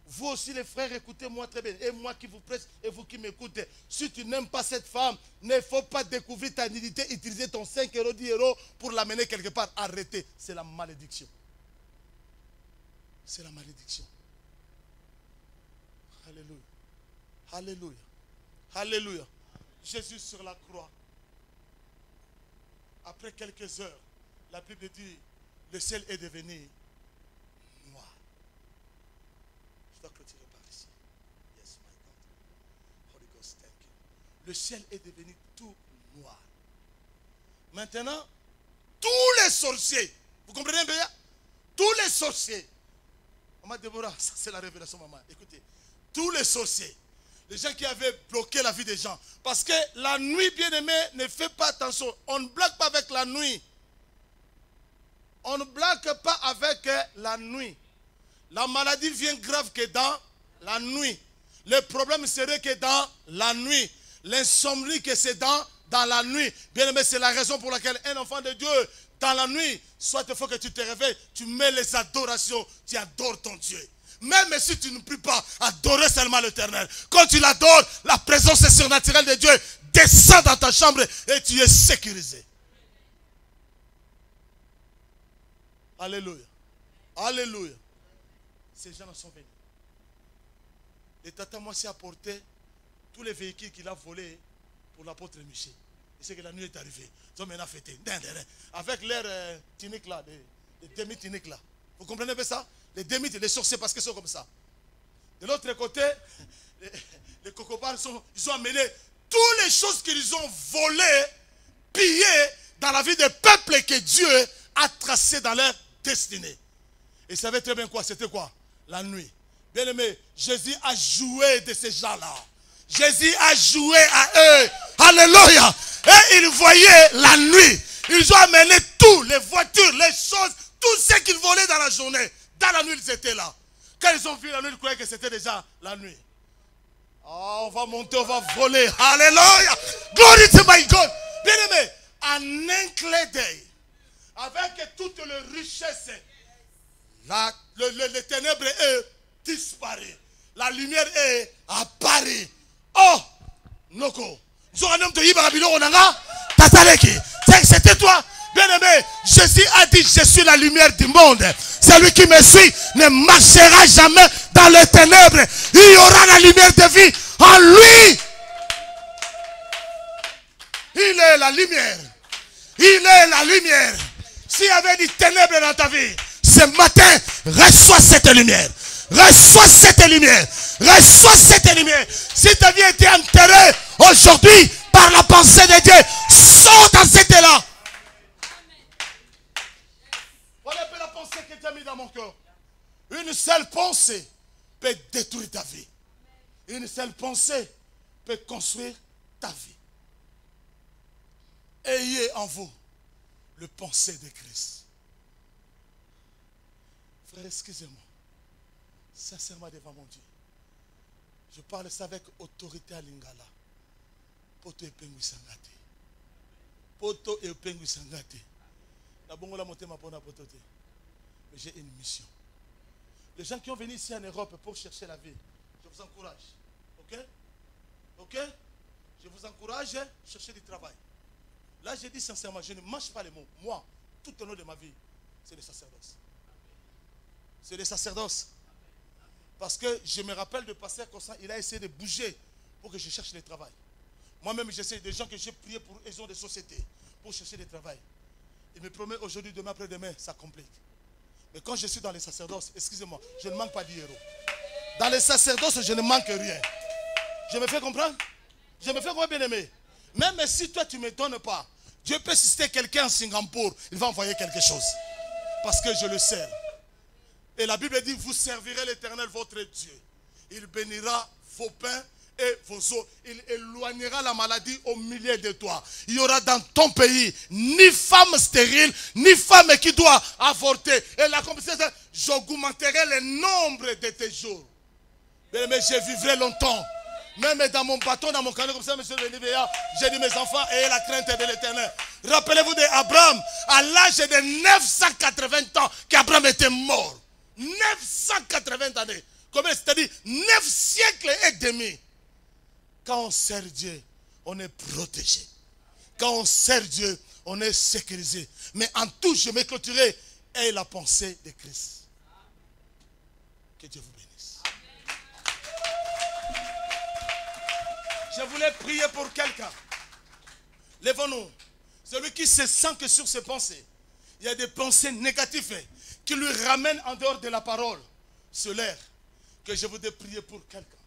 Vous aussi les frères, écoutez-moi très bien. Et moi qui vous presse et vous qui m'écoutez. Si tu n'aimes pas cette femme, il ne faut pas découvrir ta nudité, utiliser ton 5 euros, 10 euros pour l'amener quelque part. Arrêtez. C'est la malédiction. C'est la malédiction. Alléluia. Alléluia. Alléluia. Jésus sur la croix. Après quelques heures, la Bible dit, le ciel est devenu noir. Je dois clôturer par ici. Yes, my God. Holy Ghost, thank you. Le ciel est devenu tout noir. Maintenant, tous les sorciers, vous comprenez bien? Tous les sorciers. Maman Déborah, ça c'est la révélation, maman. Écoutez, tous les sorciers, les gens qui avaient bloqué la vie des gens. Parce que la nuit, bien-aimé, ne fait pas attention. On ne blague pas avec la nuit. On ne blague pas avec la nuit. La maladie vient grave que dans la nuit. Le problème serait que dans la nuit. L'insomnie que c'est dans la nuit. Bien-aimé, c'est la raison pour laquelle un enfant de Dieu, dans la nuit, soit il faut que tu te réveilles, tu mets les adorations, tu adores ton Dieu. Même si tu ne pries pas, adorer seulement l'Éternel. Quand tu l'adores, la présence surnaturelle de Dieu descend dans ta chambre et tu es sécurisé. Alléluia. Alléluia. Ces gens sont venus. Et Tata moi s'est apporté tous les véhicules qu'il a volés pour l'apôtre Michel. Et c'est que la nuit est arrivée. Ils ont maintenant fêté. Avec l'air tunique là, les demi-tuniques là. Vous comprenez bien ça? Les demi-tuniques, les sorciers parce qu'ils sont comme ça. De l'autre côté, les cocobars, ils ont amené toutes les choses qu'ils ont volées, pillées dans la vie des peuples que Dieu a tracées dans leur destinée. Et ils savaient très bien quoi? C'était quoi? La nuit. Bien aimé, Jésus a joué de ces gens-là. Jésus a joué à eux. Alléluia. Et ils voyaient la nuit. Ils ont amené tout, les voitures, les choses, tout ce qu'ils volaient dans la journée. Dans la nuit, ils étaient là. Quand ils ont vu la nuit, ils croyaient que c'était déjà la nuit. Oh, on va monter, on va voler. Alléluia. Glory to my God. Bien aimé, en un clin d'œil, avec toutes les richesses, les ténèbres est disparu. La lumière est apparue. Oh, Noko. C'était toi. Bien aimé, Jésus a dit, je suis la lumière du monde. Celui qui me suit ne marchera jamais dans les ténèbres. Il y aura la lumière de vie en lui. Il est la lumière. Il est la lumière. S'il y avait des ténèbres dans ta vie, ce matin, reçois cette lumière. Reçois cette lumière. Reçois cette lumière. Si ta vie était enterrée aujourd'hui par la pensée de Dieu, sors dans cet élan. Voilà la pensée que tu as mis dans mon cœur. Une seule pensée peut détruire ta vie. Une seule pensée peut construire ta vie. Ayez en vous le pensée de Christ. Frère, excusez-moi. Sincèrement devant mon Dieu. Je parle ça avec autorité à Lingala. Poto epengu sangate. Poto epengu sangate. La bongola motema pona potote. Mais j'ai une mission. Les gens qui ont venu ici en Europe pour chercher la vie, je vous encourage. Ok? Ok? Je vous encourage à chercher du travail. Là, j'ai dit sincèrement, je ne mange pas les mots. Moi, tout au long de ma vie, c'est le sacerdoce. C'est le sacerdoce. Parce que je me rappelle de pasteur Constant, il a essayé de bouger pour que je cherche le travail. Moi-même, j'essaie des gens que j'ai prié pour raison de société, pour chercher du travail. Il me promet aujourd'hui, demain, après-demain, ça complique. Mais quand je suis dans les sacerdoces, excusez-moi, je ne manque pas d'hiéro. Dans les sacerdoces, je ne manque rien. Je me fais comprendre? Je me fais comprendre, bien aimé. Même si toi tu ne me donnes pas, Dieu peut susciter quelqu'un en Singapour. Il va envoyer quelque chose. Parce que je le sers. Et la Bible dit, vous servirez l'Éternel votre Dieu. Il bénira vos pains et vos eaux. Il éloignera la maladie au milieu de toi. Il y aura dans ton pays ni femme stérile, ni femme qui doit avorter. Et la compétition, j'augmenterai le nombre de tes jours. Mais je vivrai longtemps. Même dans mon bâton, dans mon canot, comme ça, monsieur le Bénévéa, j'ai dit mes enfants, ayez la crainte de l'Éternel. Rappelez-vous d'Abraham, à l'âge de 980 ans, qu'Abraham était mort. 980 années. Combien c'est-à-dire 9 siècles et demi. Quand on sert Dieu, on est protégé. Quand on sert Dieu, on est sécurisé. Mais en tout, je me clôturerai et la pensée de Christ. Que Dieu vous bénisse. Je voulais prier pour quelqu'un. Lèvons-nous. Celui qui se sent que sur ses pensées, il y a des pensées négatives qui lui ramènent en dehors de la parole. C'est l'air que je voudrais prier pour quelqu'un.